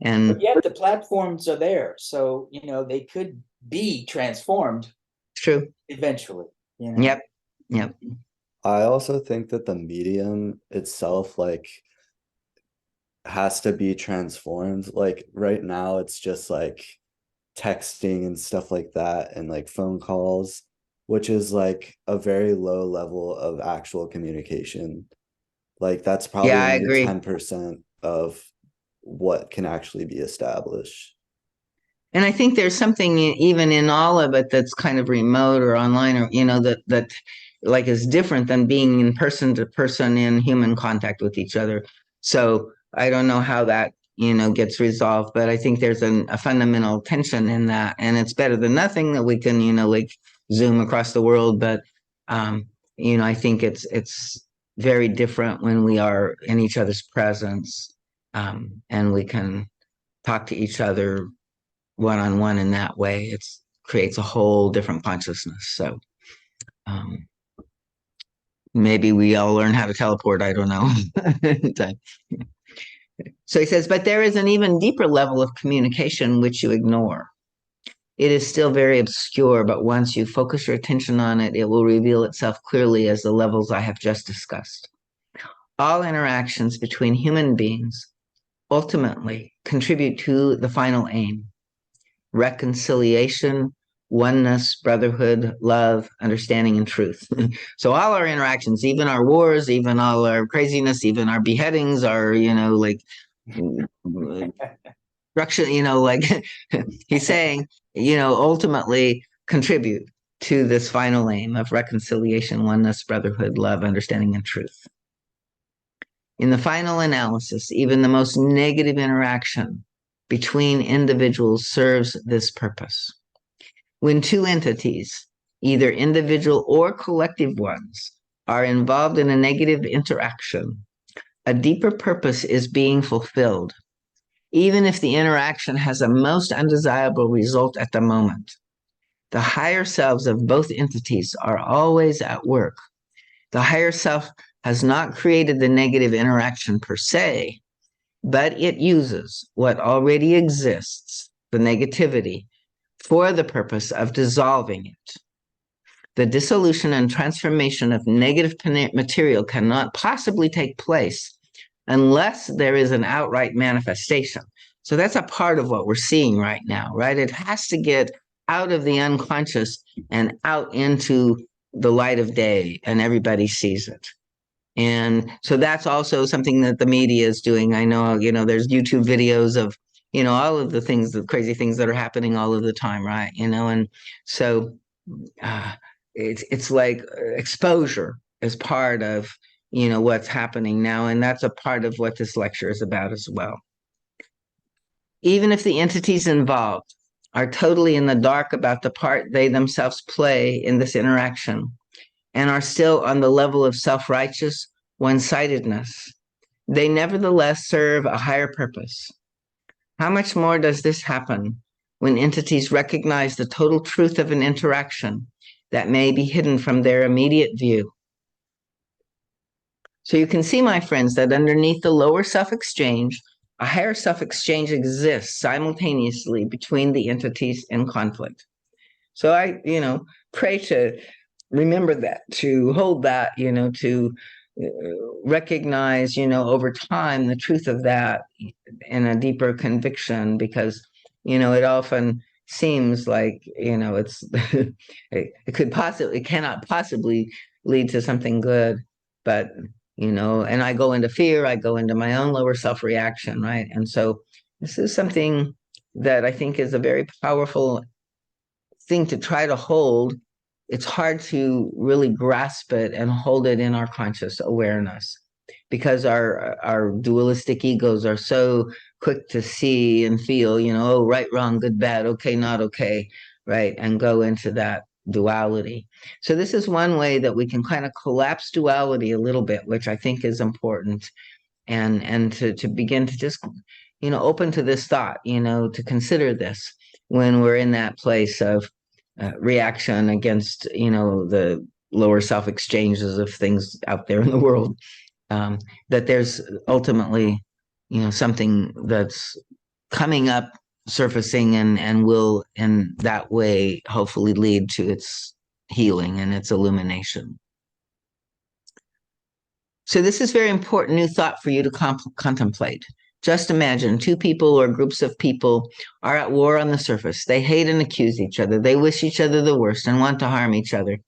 And but yet the platforms are there, so they could be transformed. True. Eventually. Yep. I also think that the medium itself has to be transformed. Like right now it's just like texting and stuff like that, and like phone calls, which is like a very low level of actual communication. Like that's probably I only agree. 10% of what can actually be established. And I think there's something even in all of it that's kind of remote or online, or that like is different than being in person to person in human contact with each other. So I don't know how that gets resolved, but I think there's a fundamental tension in that, and it's better than nothing that we can like Zoom across the world. But I think it's very different when we are in each other's presence, and we can talk to each other one-on-one in that way. It creates a whole different consciousness. So maybe we all learn how to teleport. I don't know. So he says, but there is an even deeper level of communication which you ignore. It is still very obscure, but once you focus your attention on it, it will reveal itself clearly as the levels I have just discussed. All interactions between human beings ultimately contribute to the final aim: reconciliation, oneness, brotherhood, love, understanding, and truth. So all our interactions, even our wars, even all our craziness, even our beheadings, our, like destruction, like he's saying, ultimately contribute to this final aim of reconciliation, oneness, brotherhood, love, understanding, and truth. In the final analysis, even the most negative interaction between individuals serves this purpose. When two entities, either individual or collective ones, are involved in a negative interaction, a deeper purpose is being fulfilled, even if the interaction has a most undesirable result at the moment. The higher selves of both entities are always at work. The higher self has not created the negative interaction per se, but it uses what already exists, the negativity, for the purpose of dissolving it. The dissolution and transformation of negative material cannot possibly take place unless there is an outright manifestation. So that's a part of what we're seeing right now, right? It has to get out of the unconscious and out into the light of day, and everybody sees it. And so that's also something that the media is doing. I know, there's YouTube videos of, all of the things, the crazy things that are happening all of the time, right? And so it's like exposure is part of, what's happening now. And that's a part of what this lecture is about as well. Even if the entities involved are totally in the dark about the part they themselves play in this interaction, and are still on the level of self-righteous one-sidedness, they nevertheless serve a higher purpose. How much more does this happen when entities recognize the total truth of an interaction that may be hidden from their immediate view? So you can see, my friends, that underneath the lower self-exchange, a higher self-exchange exists simultaneously between the entities in conflict. So I, pray to remember that, to hold that, to recognize, over time, the truth of that in a deeper conviction, because, it often seems like, it's, it cannot possibly lead to something good, but, and I go into fear, I go into my own lower self reaction, right? And so this is something that I think is a very powerful thing to try to hold. It's hard to really grasp it and hold it in our conscious awareness, because our dualistic egos are so quick to see and feel, oh, right, wrong, good, bad, okay, not okay, right, and go into that duality. So this is one way that we can kind of collapse duality a little bit, which I think is important, and to begin to just, open to this thought, to consider this when we're in that place of reaction against, the lower self exchanges of things out there in the world, that there's ultimately, something that's coming up, surfacing, and will in that way hopefully lead to its healing and its illumination. So this is very important new thought for you to contemplate. Just imagine two people or groups of people are at war on the surface. They hate and accuse each other. They wish each other the worst and want to harm each other.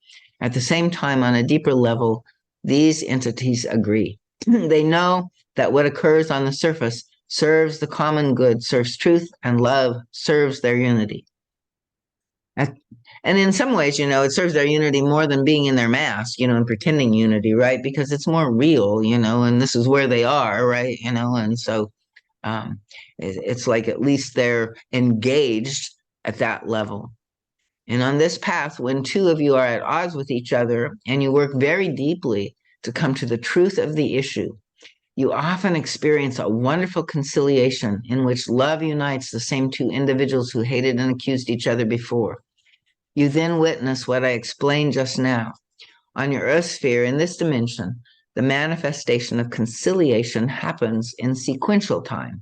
At the same time, on a deeper level, these entities agree. They know that what occurs on the surface serves the common good, serves truth and love, serves their unity. And in some ways, it serves their unity more than being in their mask, and pretending unity, right? Because it's more real, and this is where they are, right? And so it's like at least they're engaged at that level. And on this path, when two of you are at odds with each other and you work very deeply to come to the truth of the issue, you often experience a wonderful conciliation in which love unites the same two individuals who hated and accused each other before. You then witness what I explained just now. On your earth sphere, in this dimension, the manifestation of conciliation happens in sequential time.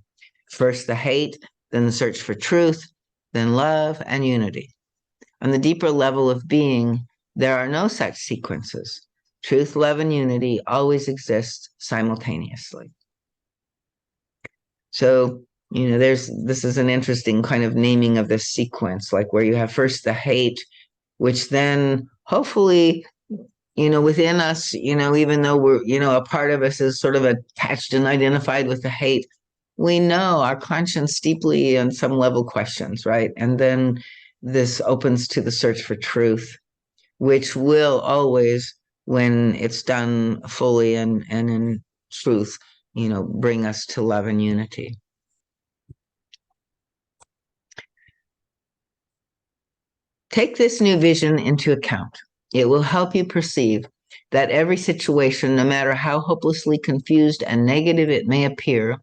First the hate, then the search for truth, then love and unity. On the deeper level of being, there are no such sequences. Truth, love, and unity always exist simultaneously. So, this is an interesting kind of naming of this sequence, like where you have first the hate, which then hopefully, within us, even though we're, a part of us is sort of attached and identified with the hate, we know our conscience deeply on some level questions, right? And then this opens to the search for truth, which will always, when it's done fully and in truth, bring us to love and unity. Take this new vision into account. It will help you perceive that every situation, no matter how hopelessly confused and negative it may appear,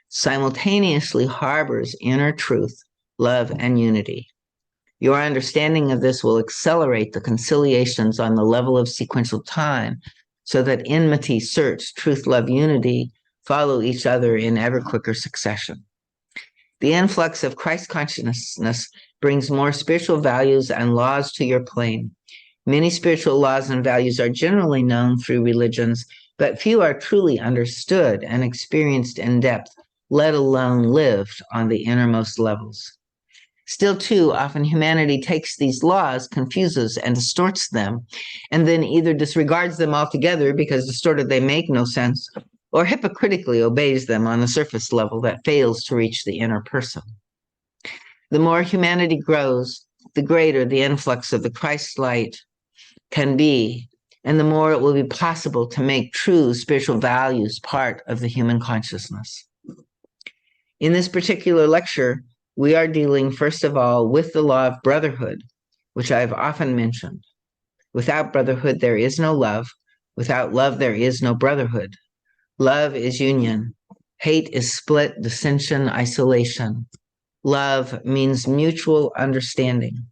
simultaneously harbors inner truth, love, and unity. Your understanding of this will accelerate the conciliations on the level of sequential time, so that enmity, search, truth, love, unity follow each other in ever quicker succession. The influx of Christ consciousness brings more spiritual values and laws to your plane. Many spiritual laws and values are generally known through religions, but few are truly understood and experienced in depth, let alone lived on the innermost levels. Still, too often humanity takes these laws, confuses and distorts them, and then either disregards them altogether because distorted they make no sense, or hypocritically obeys them on the surface level that fails to reach the inner person. The more humanity grows, the greater the influx of the Christ light can be, and the more it will be possible to make true spiritual values part of the human consciousness. In this particular lecture, we are dealing, first of all, with the law of brotherhood, which I have often mentioned. Without brotherhood, there is no love. Without love, there is no brotherhood. Love is union. Hate is split, dissension, isolation. Love means mutual understanding.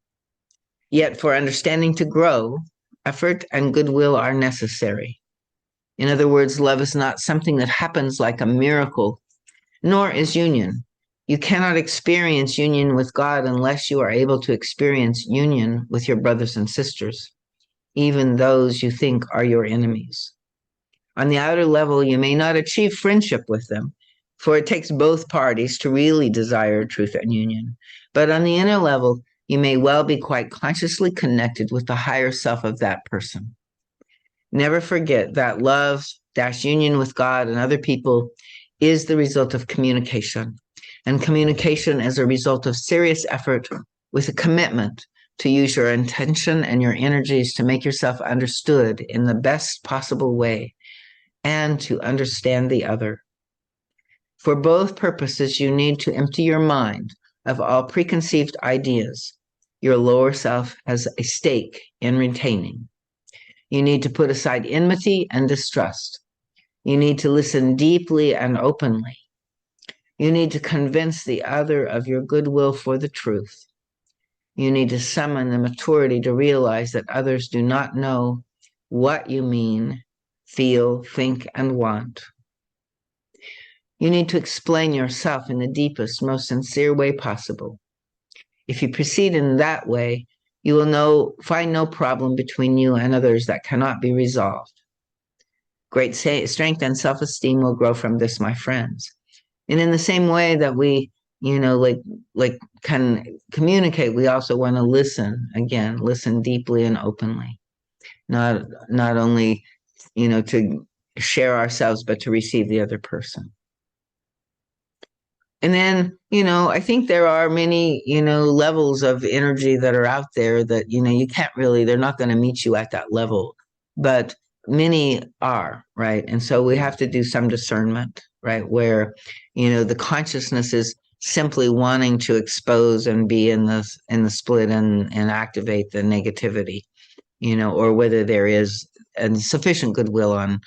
Yet for understanding to grow, effort and goodwill are necessary. In other words, love is not something that happens like a miracle, nor is union. You cannot experience union with God unless you are able to experience union with your brothers and sisters, even those you think are your enemies. On the outer level, you may not achieve friendship with them, for it takes both parties to really desire truth and union. But on the inner level, you may well be quite consciously connected with the higher self of that person. Never forget that love - union with God and other people is the result of communication. And communication is a result of serious effort with a commitment to use your intention and your energies to make yourself understood in the best possible way and to understand the other. For both purposes, you need to empty your mind of all preconceived ideas your lower self has a stake in retaining. You need to put aside enmity and distrust. You need to listen deeply and openly. You need to convince the other of your goodwill for the truth. You need to summon the maturity to realize that others do not know what you mean, feel, think, and want. You need to explain yourself in the deepest, most sincere way possible. If you proceed in that way, you will find no problem between you and others that cannot be resolved. Great strength and self-esteem will grow from this, my friends. And in the same way that we, can communicate, we also want to listen deeply and openly. Not only, to share ourselves, but to receive the other person. And then, I think there are many, levels of energy that are out there that, you can't really, they're not going to meet you at that level, but many are, right? And so we have to do some discernment, right? Where, the consciousness is simply wanting to expose and be in the split and activate the negativity, or whether there is sufficient goodwill on,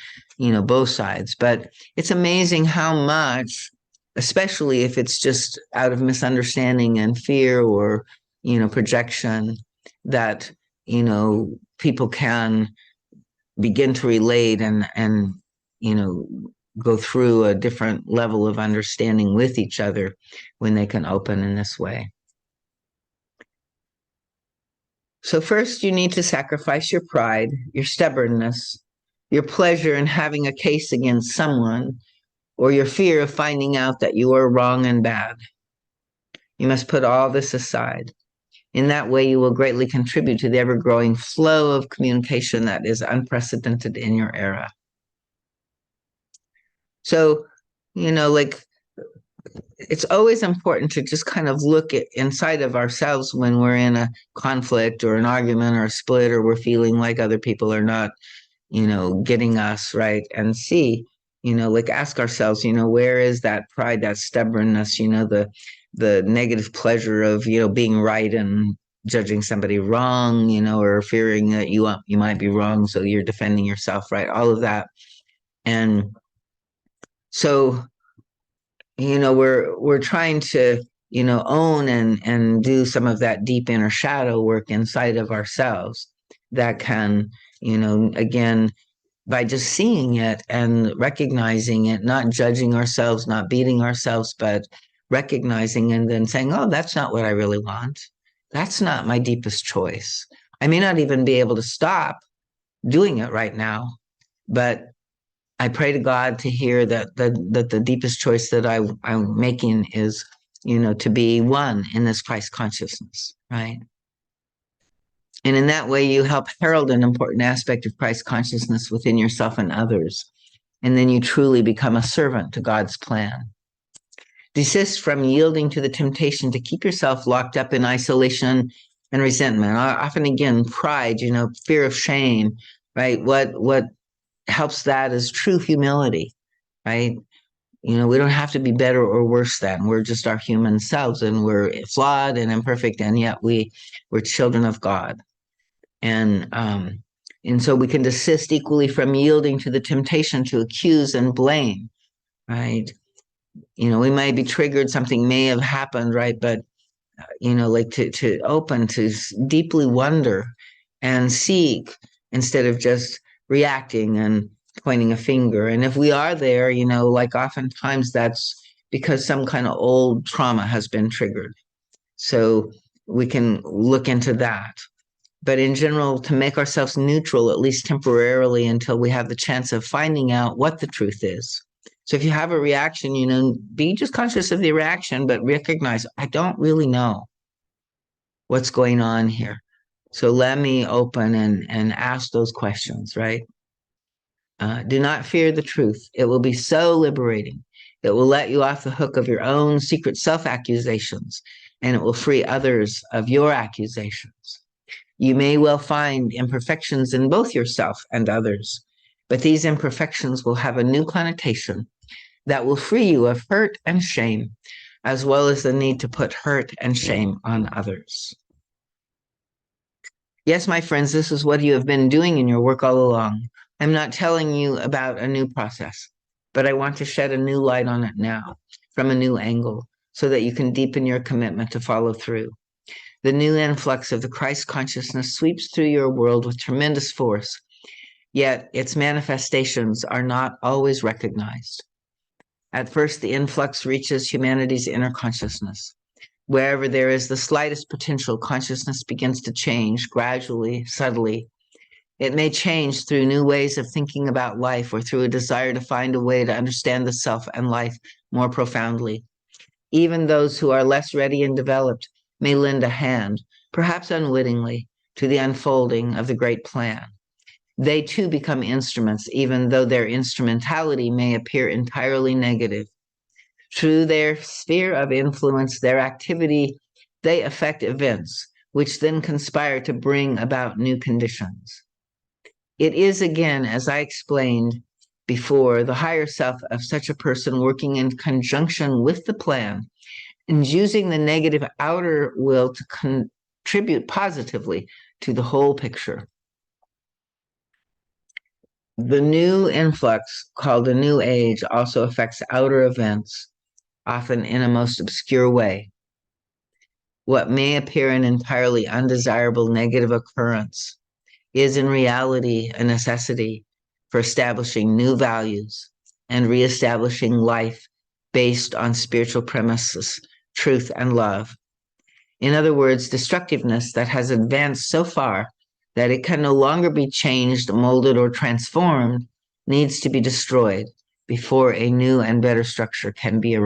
both sides. But it's amazing how much, especially if it's just out of misunderstanding and fear or, projection, that, people can begin to relate and go through a different level of understanding with each other when they can open in this way. So first, you need to sacrifice your pride, your stubbornness, your pleasure in having a case against someone, or your fear of finding out that you are wrong and bad. You must put all this aside. In that way, you will greatly contribute to the ever-growing flow of communication that is unprecedented in your era. So, it's always important to just kind of look inside of ourselves when we're in a conflict or an argument or a split, or we're feeling like other people are not, getting us right, and see, like ask ourselves, where is that pride, that stubbornness, the negative pleasure of, being right and judging somebody wrong, or fearing that you might be wrong, so you're defending yourself, right? All of that. And so, we're trying to, own and do some of that deep inner shadow work inside of ourselves that can, again, by just seeing it and recognizing it, not judging ourselves, not beating ourselves, but recognizing and then saying, oh, that's not what I really want. That's not my deepest choice. I may not even be able to stop doing it right now, but I pray to God to hear that the deepest choice that I'm making is, to be one in this Christ consciousness, right? And in that way, you help herald an important aspect of Christ consciousness within yourself and others. And then you truly become a servant to God's plan. Desist from yielding to the temptation to keep yourself locked up in isolation and resentment. Often, again, pride, fear of shame, right? What helps that is true humility, right? We don't have to be better or worse than. We're just our human selves, and we're flawed and imperfect, and yet we're children of God. And so we can desist equally from yielding to the temptation to accuse and blame, right? We may be triggered, something may have happened, right? But like to open, to deeply wonder and seek instead of just reacting and pointing a finger. And if we are there, like oftentimes that's because some kind of old trauma has been triggered. So we can look into that. But in general, to make ourselves neutral, at least temporarily, until we have the chance of finding out what the truth is. So if you have a reaction, be just conscious of the reaction, but recognize, I don't really know what's going on here. So let me open and ask those questions, right? Do not fear the truth. It will be so liberating. It will let you off the hook of your own secret self-accusations, and it will free others of your accusations. You may well find imperfections in both yourself and others, but these imperfections will have a new connotation that will free you of hurt and shame, as well as the need to put hurt and shame on others. Yes, my friends, this is what you have been doing in your work all along. I'm not telling you about a new process, but I want to shed a new light on it now from a new angle so that you can deepen your commitment to follow through. The new influx of the Christ consciousness sweeps through your world with tremendous force, yet its manifestations are not always recognized. At first, the influx reaches humanity's inner consciousness. Wherever there is the slightest potential, consciousness begins to change gradually, subtly. It may change through new ways of thinking about life or through a desire to find a way to understand the self and life more profoundly. Even those who are less ready and developed may lend a hand, perhaps unwittingly, to the unfolding of the great plan. They too become instruments, even though their instrumentality may appear entirely negative. Through their sphere of influence, their activity, they affect events, which then conspire to bring about new conditions. It is, again, as I explained before, the higher self of such a person working in conjunction with the plan and using the negative outer will to contribute positively to the whole picture. The new influx, called a new age, also affects outer events, often in a most obscure way. What may appear an entirely undesirable negative occurrence is in reality a necessity for establishing new values and reestablishing life based on spiritual premises, truth, and love. In other words, destructiveness that has advanced so far that it can no longer be changed, molded, or transformed needs to be destroyed before a new and better structure can be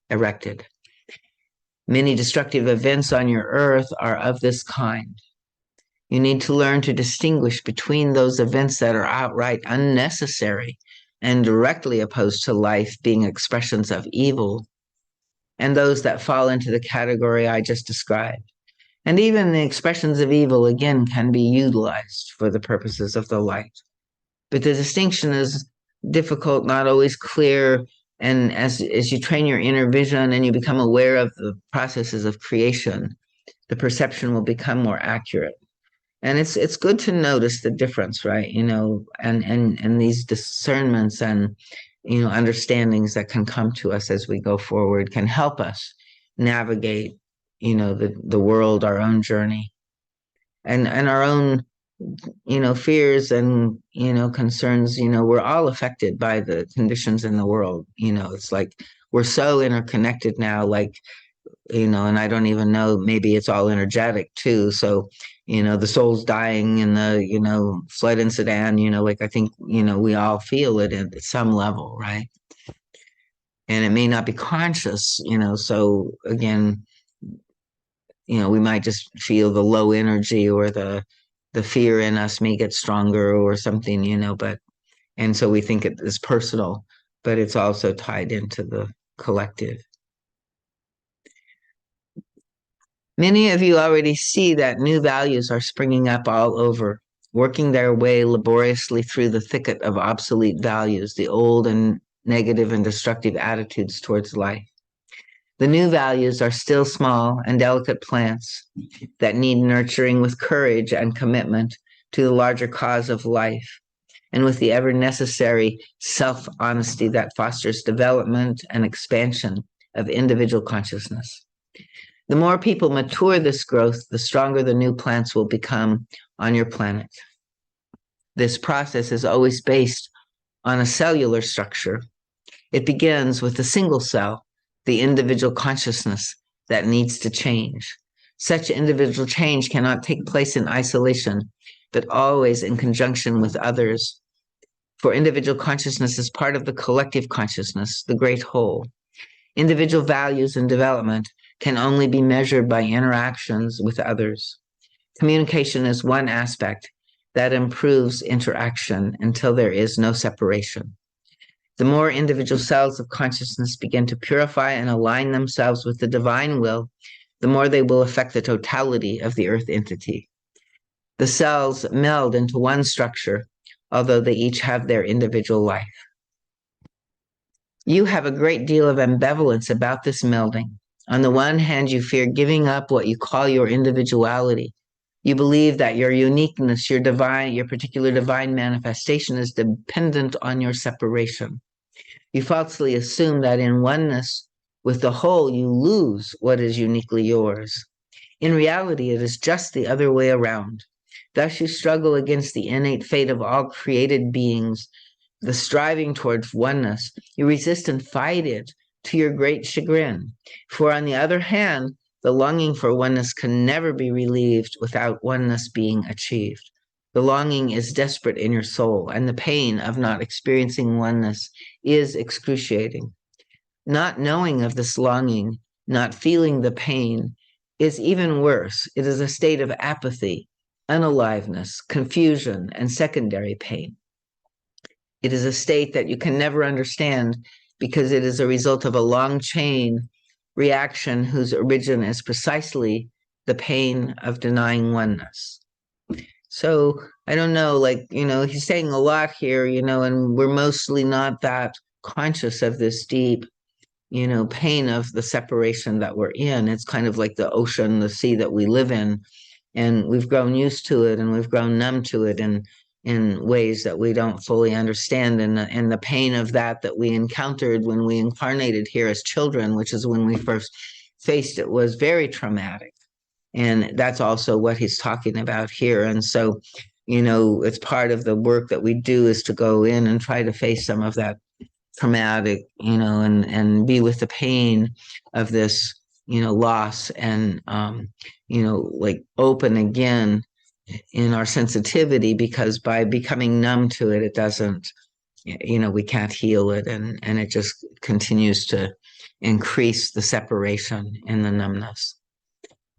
erected. Many destructive events on your earth are of this kind. You need to learn to distinguish between those events that are outright unnecessary and directly opposed to life, being expressions of evil, and those that fall into the category I just described. And even the expressions of evil, again, can be utilized for the purposes of the light. But the distinction is difficult, not always clear. And as you train your inner vision and you become aware of the processes of creation, the perception will become more accurate. And it's good to notice the difference, right? And these discernments and understandings that can come to us as we go forward can help us navigate the world, our own journey, and our own fears and concerns. We're all affected by the conditions in the world. It's like we're so interconnected now, like and I don't even know, maybe it's all energetic too. So the soul's dying in the flood in Sudan, like I think we all feel it at some level, right? And it may not be conscious, so again, we might just feel the low energy, or the fear in us may get stronger or something, and so we think it is personal, but it's also tied into the collective. Many of you already see that new values are springing up all over, working their way laboriously through the thicket of obsolete values, the old and negative and destructive attitudes towards life. The new values are still small and delicate plants that need nurturing with courage and commitment to the larger cause of life, and with the ever necessary self-honesty that fosters development and expansion of individual consciousness. The more people mature this growth, the stronger the new plants will become on your planet. This process is always based on a cellular structure. It begins with a single cell, the individual consciousness that needs to change. Such individual change cannot take place in isolation, but always in conjunction with others. For individual consciousness is part of the collective consciousness, the great whole. Individual values and development can only be measured by interactions with others. Communication is one aspect that improves interaction until there is no separation. The more individual cells of consciousness begin to purify and align themselves with the divine will, the more they will affect the totality of the earth entity. The cells meld into one structure, although they each have their individual life. You have a great deal of ambivalence about this melding. On the one hand, you fear giving up what you call your individuality. You believe that your uniqueness, your particular divine manifestation is dependent on your separation. You falsely assume that in oneness with the whole, you lose what is uniquely yours. In reality, it is just the other way around. Thus, you struggle against the innate fate of all created beings, the striving towards oneness. You resist and fight it to your great chagrin. For on the other hand, the longing for oneness can never be relieved without oneness being achieved. The longing is desperate in your soul, and the pain of not experiencing oneness is excruciating. Not knowing of this longing, not feeling the pain, is even worse. It is a state of apathy, unaliveness, confusion, and secondary pain. It is a state that you can never understand because it is a result of a long chain reaction whose origin is precisely the pain of denying oneness. So I don't know, he's saying a lot here, and we're mostly not that conscious of this deep, pain of the separation that we're in. It's kind of like the ocean, the sea that we live in, and we've grown used to it and we've grown numb to it in ways that we don't fully understand. And the pain of that we encountered when we incarnated here as children, which is when we first faced it, was very traumatic. And that's also what he's talking about here. And so, it's part of the work that we do is to go in and try to face some of that traumatic, and be with the pain of this, loss, and, open again in our sensitivity, because by becoming numb to it, it doesn't, we can't heal it. And it just continues to increase the separation and the numbness.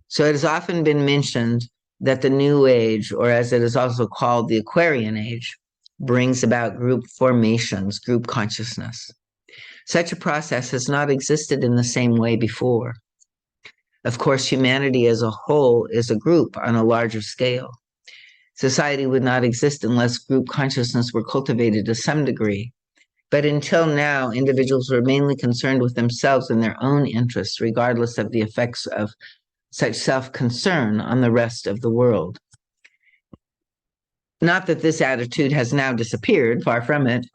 So it has often been mentioned that the New Age, or as it is also called, the Aquarian Age, brings about group formations, group consciousness. Such a process has not existed in the same way before. Of course, humanity as a whole is a group on a larger scale. Society would not exist unless group consciousness were cultivated to some degree. But until now, individuals were mainly concerned with themselves and their own interests, regardless of the effects of such self-concern on the rest of the world. Not that this attitude has now disappeared, far from it,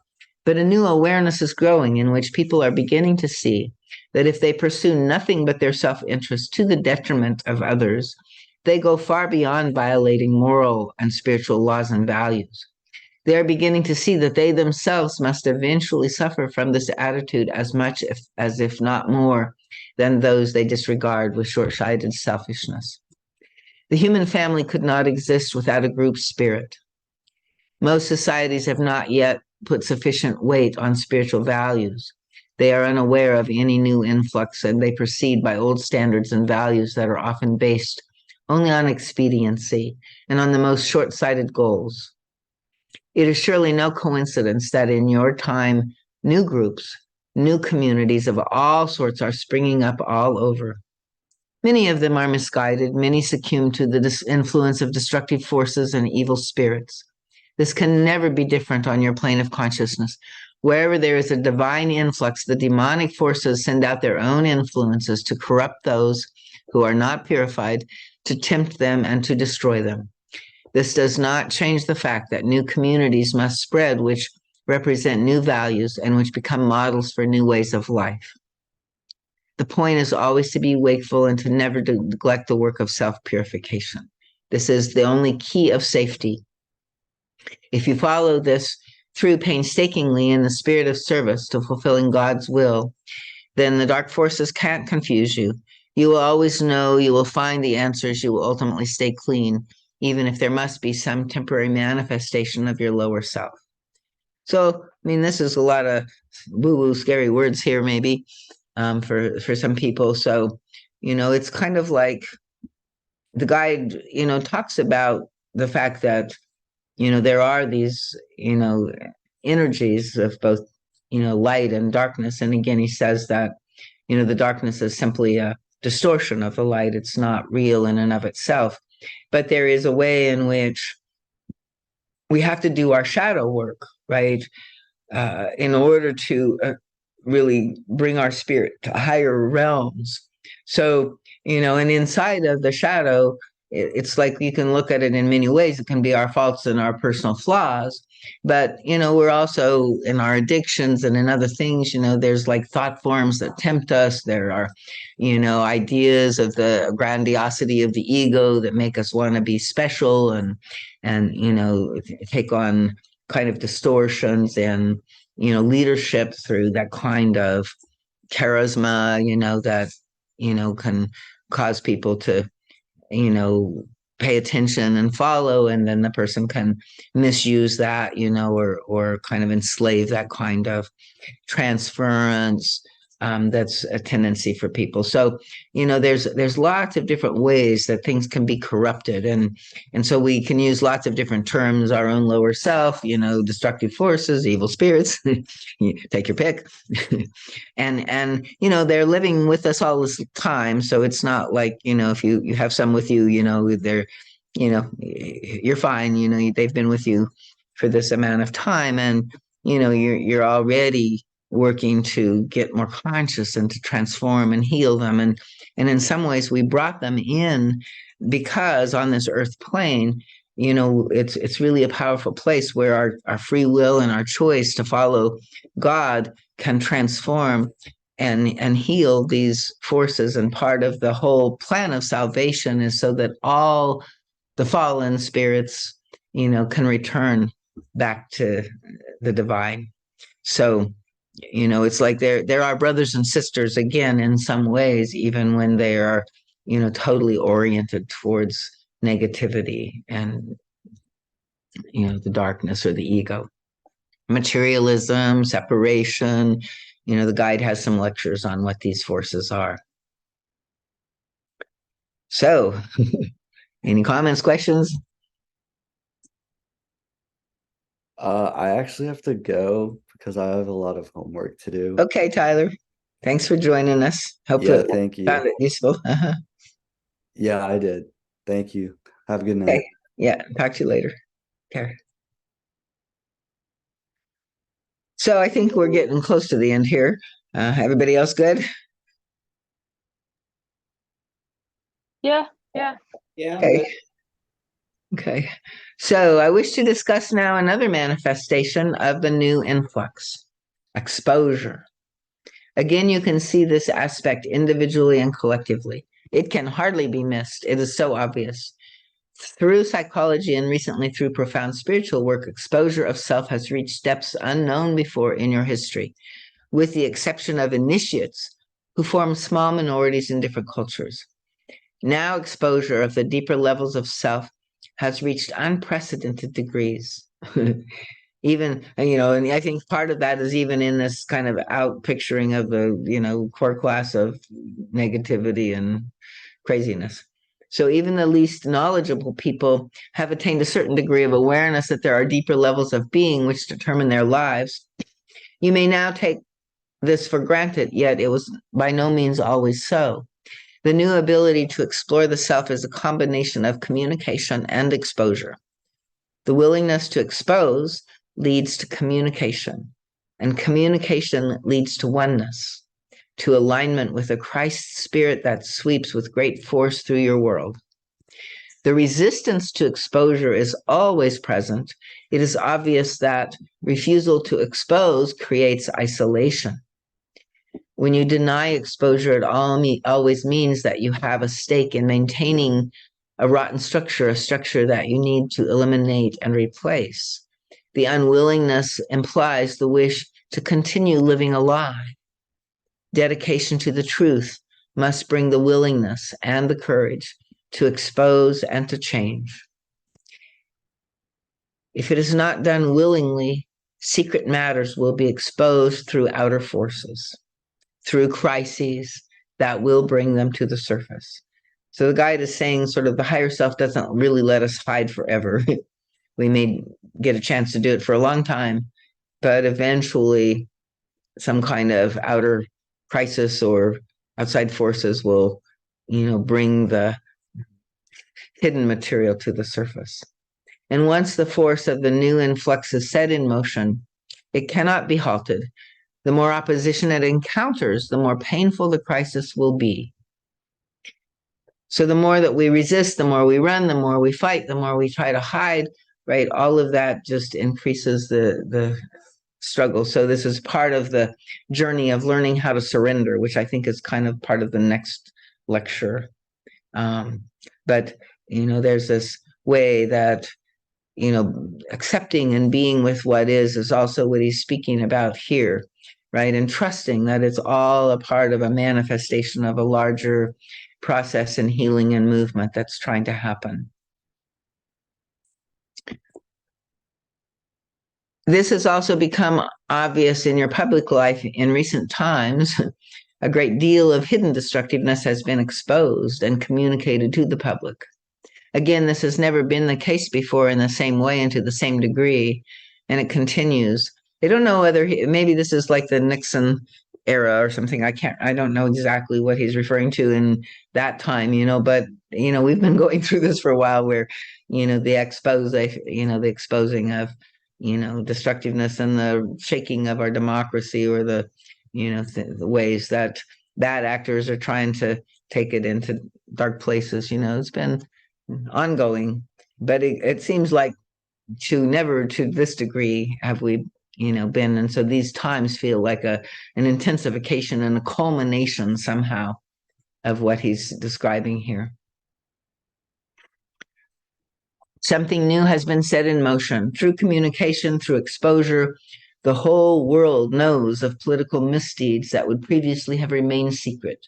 but a new awareness is growing in which people are beginning to see that if they pursue nothing but their self-interest to the detriment of others, they go far beyond violating moral and spiritual laws and values. They are beginning to see that they themselves must eventually suffer from this attitude as much as if not more than those they disregard with short-sighted selfishness. The human family could not exist without a group spirit. Most societies have not yet put sufficient weight on spiritual values. They are unaware of any new influx, and they proceed by old standards and values that are often based only on expediency and on the most short-sighted goals. It is surely no coincidence that in your time, new groups, new communities of all sorts are springing up all over. Many of them are misguided, many succumb to the influence of destructive forces and evil spirits. This can never be different on your plane of consciousness. Wherever there is a divine influx, the demonic forces send out their own influences to corrupt those who are not purified, to tempt them and to destroy them. This does not change the fact that new communities must spread which represent new values and which become models for new ways of life. The point is always to be wakeful and to never neglect the work of self-purification. This is the only key of safety. If you follow this through painstakingly in the spirit of service to fulfilling God's will, then the dark forces can't confuse you. You will always know, you will find the answers, you will ultimately stay clean, even if there must be some temporary manifestation of your lower self. So, I mean, this is a lot of woo-woo, scary words here, maybe, for some people. So, it's kind of like the guide, talks about the fact that, there are these, energies of both, light and darkness. And again, he says that, the darkness is simply a distortion of the light. It's not real in and of itself. But there is a way in which we have to do our shadow work, right? In order to really bring our spirit to higher realms. So, and inside of the shadow, it's like you can look at it in many ways. It can be our faults and our personal flaws, but, we're also in our addictions and in other things, there's like thought forms that tempt us. There are, ideas of the grandiosity of the ego that make us want to be special and, take on kind of distortions and, leadership through that kind of charisma, that, can cause people to, pay attention and follow, and then the person can misuse that, or kind of enslave that kind of transference. That's a tendency for people. So, there's lots of different ways that things can be corrupted, and so we can use lots of different terms: our own lower self, destructive forces, evil spirits. You take your pick, and they're living with us all this time. So it's not like if you have some with you, they're you're fine. They've been with you for this amount of time, and you're already working to get more conscious and to transform and heal them. And in some ways we brought them in because on this earth plane, it's really a powerful place where our free will and our choice to follow God can transform and heal these forces. And part of the whole plan of salvation is so that all the fallen spirits, can return back to the divine. So, it's like there are brothers and sisters again in some ways, even when they are, totally oriented towards negativity and, the darkness or the ego. Materialism, separation, the guide has some lectures on what these forces are. So, any comments, questions? I actually have to go because I have a lot of homework to do. Okay, Tyler. Thanks for joining us. Hopefully, Yeah, thank you. found it useful. Yeah, I did. Thank you. Have a good night. Okay. Yeah. Talk to you later. Okay. So I think we're getting close to the end here. Everybody else good? Yeah. Yeah, I'm Okay. good. Okay. So I wish to discuss now another manifestation of the new influx, exposure. Again, you can see this aspect individually and collectively. It can hardly be missed. It is so obvious. Through psychology and recently through profound spiritual work, exposure of self has reached depths unknown before in your history, with the exception of initiates who form small minorities in different cultures. Now, exposure of the deeper levels of self has reached unprecedented degrees. Even, and I think part of that is even in this kind of out picturing of the, core class of negativity and craziness. So even the least knowledgeable people have attained a certain degree of awareness that there are deeper levels of being which determine their lives. You may now take this for granted, yet it was by no means always so. The new ability to explore the self is a combination of communication and exposure. The willingness to expose leads to communication, and communication leads to oneness, to alignment with a Christ spirit that sweeps with great force through your world. The resistance to exposure is always present. It is obvious that refusal to expose creates isolation. When you deny exposure, it always means that you have a stake in maintaining a rotten structure, a structure that you need to eliminate and replace. The unwillingness implies the wish to continue living a lie. Dedication to the truth must bring the willingness and the courage to expose and to change. If it is not done willingly, secret matters will be exposed through outer forces, through crises that will bring them to the surface. So the guide is saying sort of the higher self doesn't really let us hide forever. We may get a chance to do it for a long time, but eventually some kind of outer crisis or outside forces will, bring the hidden material to the surface. And once the force of the new influx is set in motion, it cannot be halted. The more opposition it encounters, the more painful the crisis will be. So the more that we resist, the more we run, the more we fight, the more we try to hide, right? All of that just increases the struggle. So this is part of the journey of learning how to surrender, which I think is kind of part of the next lecture. But, there's this way that, accepting and being with what is also what he's speaking about here, right? And trusting that it's all a part of a manifestation of a larger process and healing and movement that's trying to happen. This has also become obvious in your public life in recent times. A great deal of hidden destructiveness has been exposed and communicated to the public. Again, this has never been the case before in the same way and to the same degree, and it continues. I don't know whether maybe this is like the Nixon era or something. I don't know exactly what he's referring to in that time, but we've been going through this for a while where, the exposing of, destructiveness and the shaking of our democracy or the, the ways that bad actors are trying to take it into dark places. It's been ongoing, but it seems like never to this degree have we been, and so these times feel like an intensification and a culmination somehow of what he's describing here. Something new has been set in motion through communication, through exposure. The whole world knows of political misdeeds that would previously have remained secret.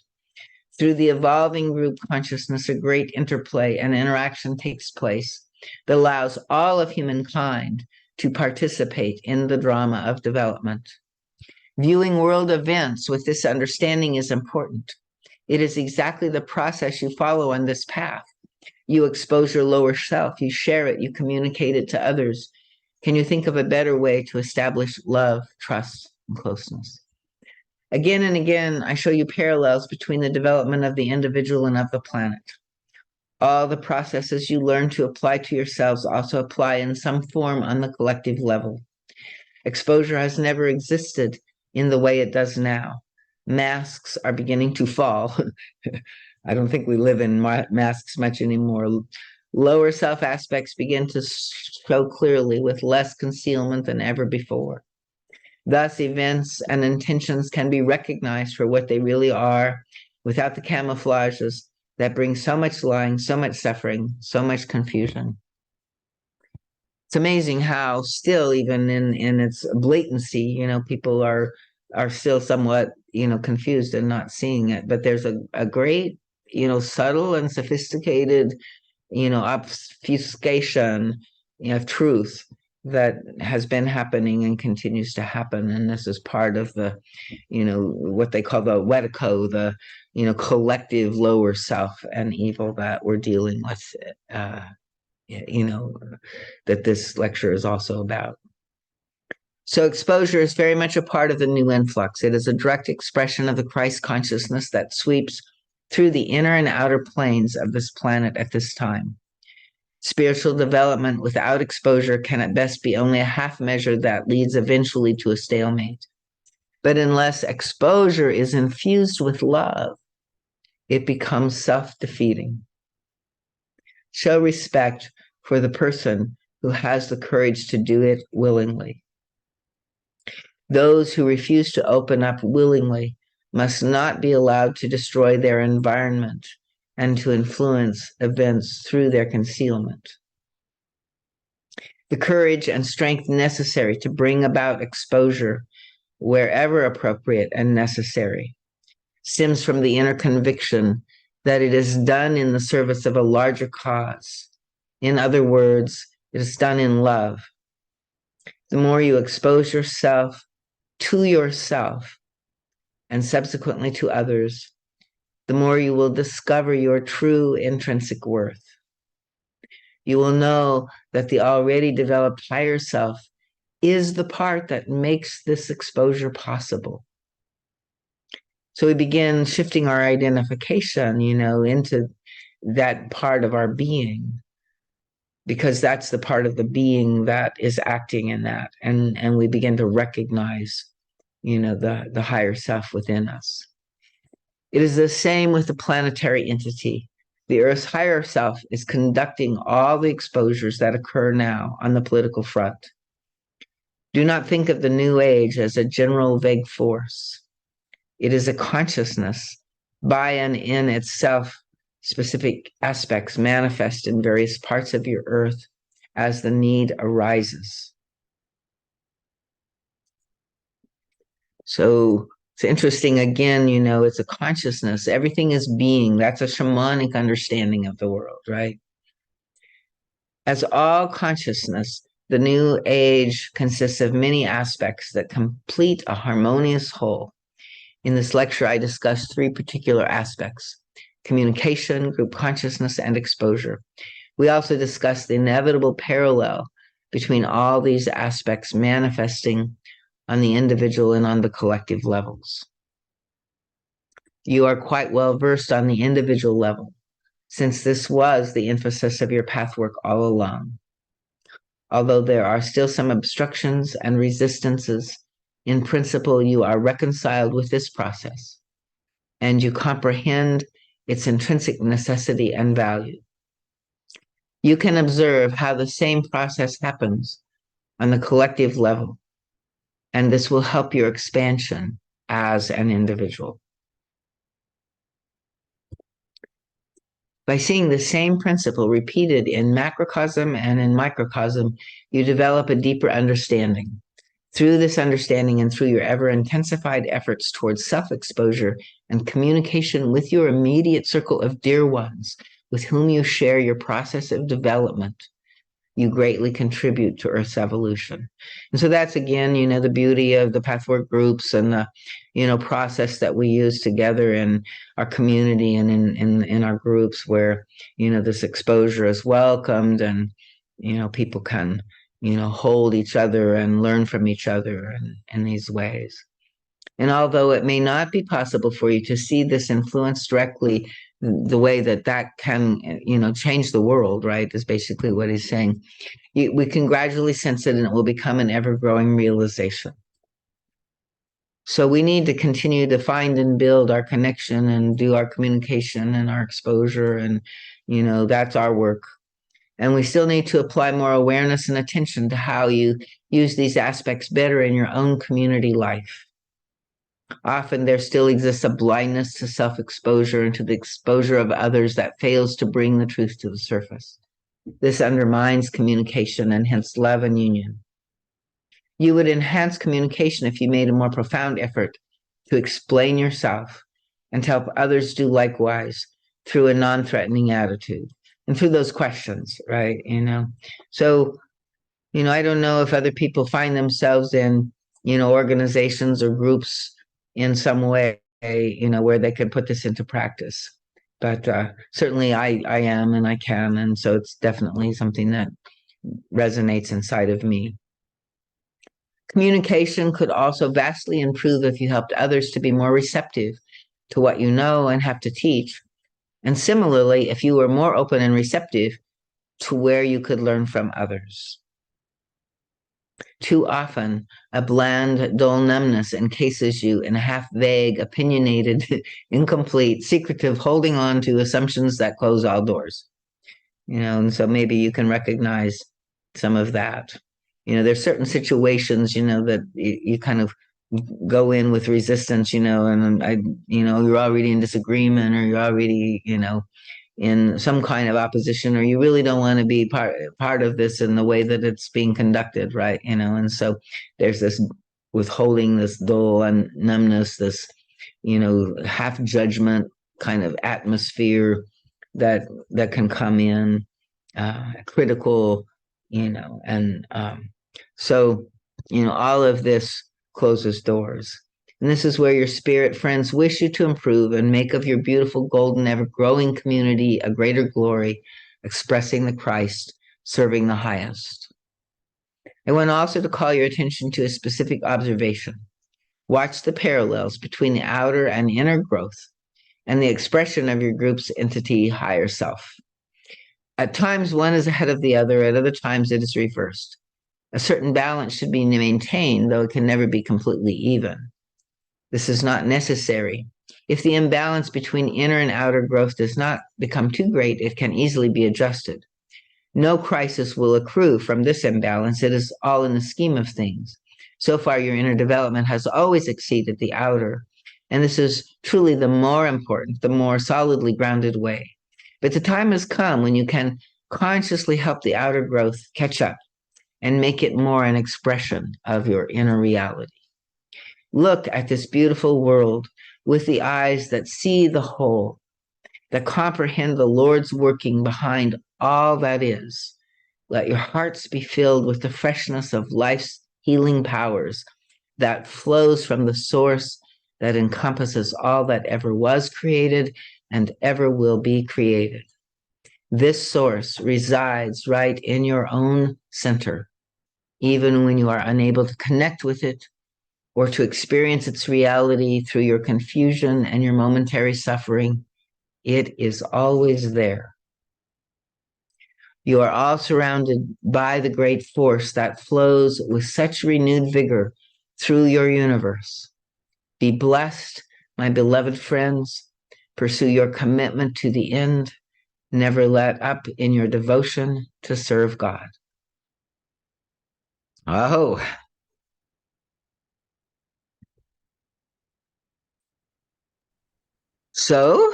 Through the evolving group consciousness, a great interplay and interaction takes place that allows all of humankind to participate in the drama of development. Viewing world events with this understanding is important. It is exactly the process you follow on this path. You expose your lower self, you share it, you communicate it to others. Can you think of a better way to establish love, trust, and closeness? Again and again, I show you parallels between the development of the individual and of the planet. All the processes you learn to apply to yourselves also apply in some form on the collective level. Exposure has never existed in the way it does now. Masks are beginning to fall. I don't think we live in masks much anymore. Lower self aspects begin to show clearly with less concealment than ever before. Thus, events and intentions can be recognized for what they really are without the camouflages that bring so much lying, so much suffering, so much confusion. It's amazing how still, even in its blatancy, people are still somewhat, confused and not seeing it. But there's a great, subtle and sophisticated, obfuscation, of truth that has been happening and continues to happen. And this is part of the, what they call the wetico, the, collective lower self and evil that we're dealing with, that this lecture is also about. So exposure is very much a part of the new influx. It is a direct expression of the Christ consciousness that sweeps through the inner and outer planes of this planet at this time. Spiritual development without exposure can at best be only a half measure that leads eventually to a stalemate. But unless exposure is infused with love, it becomes self-defeating. Show respect for the person who has the courage to do it willingly. Those who refuse to open up willingly must not be allowed to destroy their environment and to influence events through their concealment. The courage and strength necessary to bring about exposure wherever appropriate and necessary stems from the inner conviction that it is done in the service of a larger cause. In other words, it is done in love. The more you expose yourself to yourself and subsequently to others, the more you will discover your true intrinsic worth. You will know that the already developed higher self is the part that makes this exposure possible. So we begin shifting our identification, into that part of our being, because that's the part of the being that is acting in that. And we begin to recognize, the higher self within us. It is the same with the planetary entity. The Earth's higher self is conducting all the exposures that occur now on the political front. Do not think of the New Age as a general vague force. It is a consciousness by and in itself, specific aspects manifest in various parts of your Earth as the need arises. So it's interesting, again, it's a consciousness. Everything is being. That's a shamanic understanding of the world, right? As all consciousness, the New Age consists of many aspects that complete a harmonious whole. In this lecture, I discussed three particular aspects: communication, group consciousness, and exposure. We also discussed the inevitable parallel between all these aspects manifesting on the individual and on the collective levels. You are quite well versed on the individual level, since this was the emphasis of your pathwork all along. Although there are still some obstructions and resistances, in principle, you are reconciled with this process, and you comprehend its intrinsic necessity and value. You can observe how the same process happens on the collective level, and this will help your expansion as an individual. By seeing the same principle repeated in macrocosm and in microcosm, you develop a deeper understanding. Through this understanding and through your ever-intensified efforts towards self-exposure and communication with your immediate circle of dear ones with whom you share your process of development, you greatly contribute to Earth's evolution. And so that's, again, the beauty of the pathwork groups and the, process that we use together in our community and in our groups where, this exposure is welcomed and, people can, hold each other and learn from each other in these ways. And although it may not be possible for you to see this influence directly, the way that can, change the world, right, is basically what he's saying. we can gradually sense it, and it will become an ever-growing realization. So we need to continue to find and build our connection and do our communication and our exposure, and that's our work. And we still need to apply more awareness and attention to how you use these aspects better in your own community life. Often there still exists a blindness to self-exposure and to the exposure of others that fails to bring the truth to the surface. This undermines communication and hence love and union. You would enhance communication if you made a more profound effort to explain yourself and to help others do likewise through a non-threatening attitude and through those questions, right? So, I don't know if other people find themselves in, organizations or groups in some way, where they can put this into practice. But certainly I am, and I can. And so it's definitely something that resonates inside of me. Communication could also vastly improve if you helped others to be more receptive to what you know and have to teach. And similarly, if you were more open and receptive to where you could learn from others. Too often, a bland, dull numbness encases you in a half-vague, opinionated, incomplete, secretive holding on to assumptions that close all doors. And so maybe you can recognize some of that. There's certain situations, that you kind of go in with resistance, and you're already in disagreement, or you're already, in some kind of opposition, or you really don't want to be part of this in the way that it's being conducted, right? And so there's this withholding, this dull and numbness, this, half judgment kind of atmosphere that can come in, critical, and so, all of this closes doors. And this is where your spirit friends wish you to improve and make of your beautiful, golden, ever-growing community a greater glory, expressing the Christ, serving the highest. I want also to call your attention to a specific observation. Watch the parallels between the outer and inner growth and the expression of your group's entity higher self. At times, one is ahead of the other. At other times, it is reversed. A certain balance should be maintained, though it can never be completely even. This is not necessary. If the imbalance between inner and outer growth does not become too great, it can easily be adjusted. No crisis will accrue from this imbalance. It is all in the scheme of things. So far, your inner development has always exceeded the outer, and this is truly the more important, the more solidly grounded way. But the time has come when you can consciously help the outer growth catch up and make it more an expression of your inner reality. Look at this beautiful world with the eyes that see the whole, that comprehend the Lord's working behind all that is. Let your hearts be filled with the freshness of life's healing powers that flows from the source that encompasses all that ever was created and ever will be created. This source resides right in your own center, even when you are unable to connect with it or to experience its reality through your confusion and your momentary suffering. It is always there. You are all surrounded by the great force that flows with such renewed vigor through your universe. Be blessed, my beloved friends. Pursue your commitment to the end. Never let up in your devotion to serve God. Oh. So,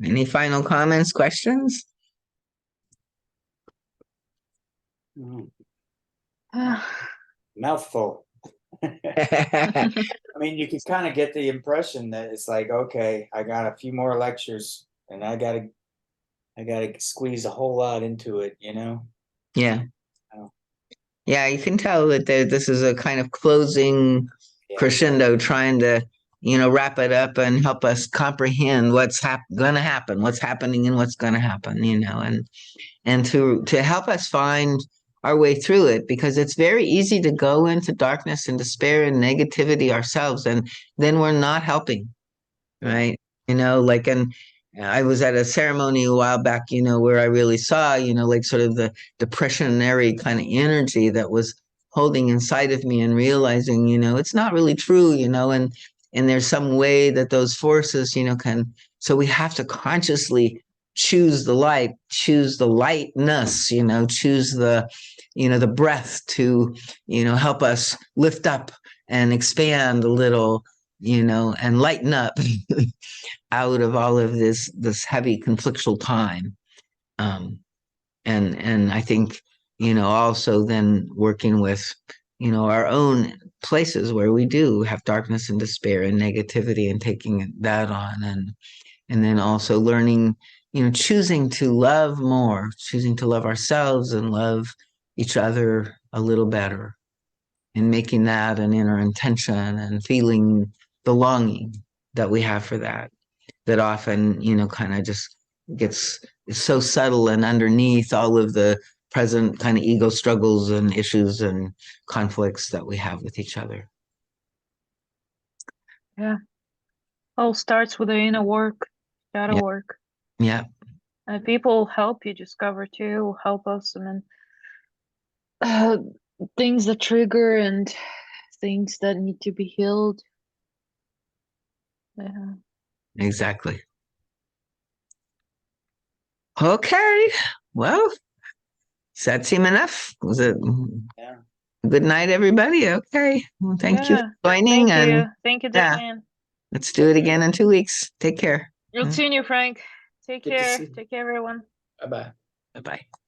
any final comments, questions? Mouthful. I mean, you can kind of get the impression that it's like, okay, I got a few more lectures and I gotta squeeze a whole lot into it, Yeah. Oh. Yeah, you can tell that this is a kind of closing crescendo, trying to, wrap it up and help us comprehend what's going to happen, what's happening and what's going to happen, and to help us find our way through it, because it's very easy to go into darkness and despair and negativity ourselves, and then we're not helping, right? I was at a ceremony a while back, where I really saw, like sort of the depressionary kind of energy that was holding inside of me and realizing, it's not really true, and there's some way that those forces, so we have to consciously choose the light, choose the lightness, choose the breath to, help us lift up and expand a little, and lighten up out of all of this heavy conflictual time. And I think, also then working with, our own places where we do have darkness and despair and negativity and taking that on, and then also learning, choosing to love more, choosing to love ourselves and love each other a little better, and making that an inner intention and feeling the longing that we have for that, that often, kind of just gets so subtle and underneath all of the present kind of ego struggles and issues and conflicts that we have with each other. Yeah. All starts with the inner work, shadow Yeah. work. Yeah. And people help you discover too, help us. I mean, uh, things that trigger and things that need to be healed. Yeah. Exactly. Okay. Well, does that seem enough? Was it Yeah. good night, everybody? Okay. Well, thank you Yeah. for joining. Thank you. And Thank you, yeah, Diane. let's do it again in 2 weeks. Take care. Good seeing you, Frank. Take Good to care. see you. Take care, everyone. Bye-bye. Bye bye.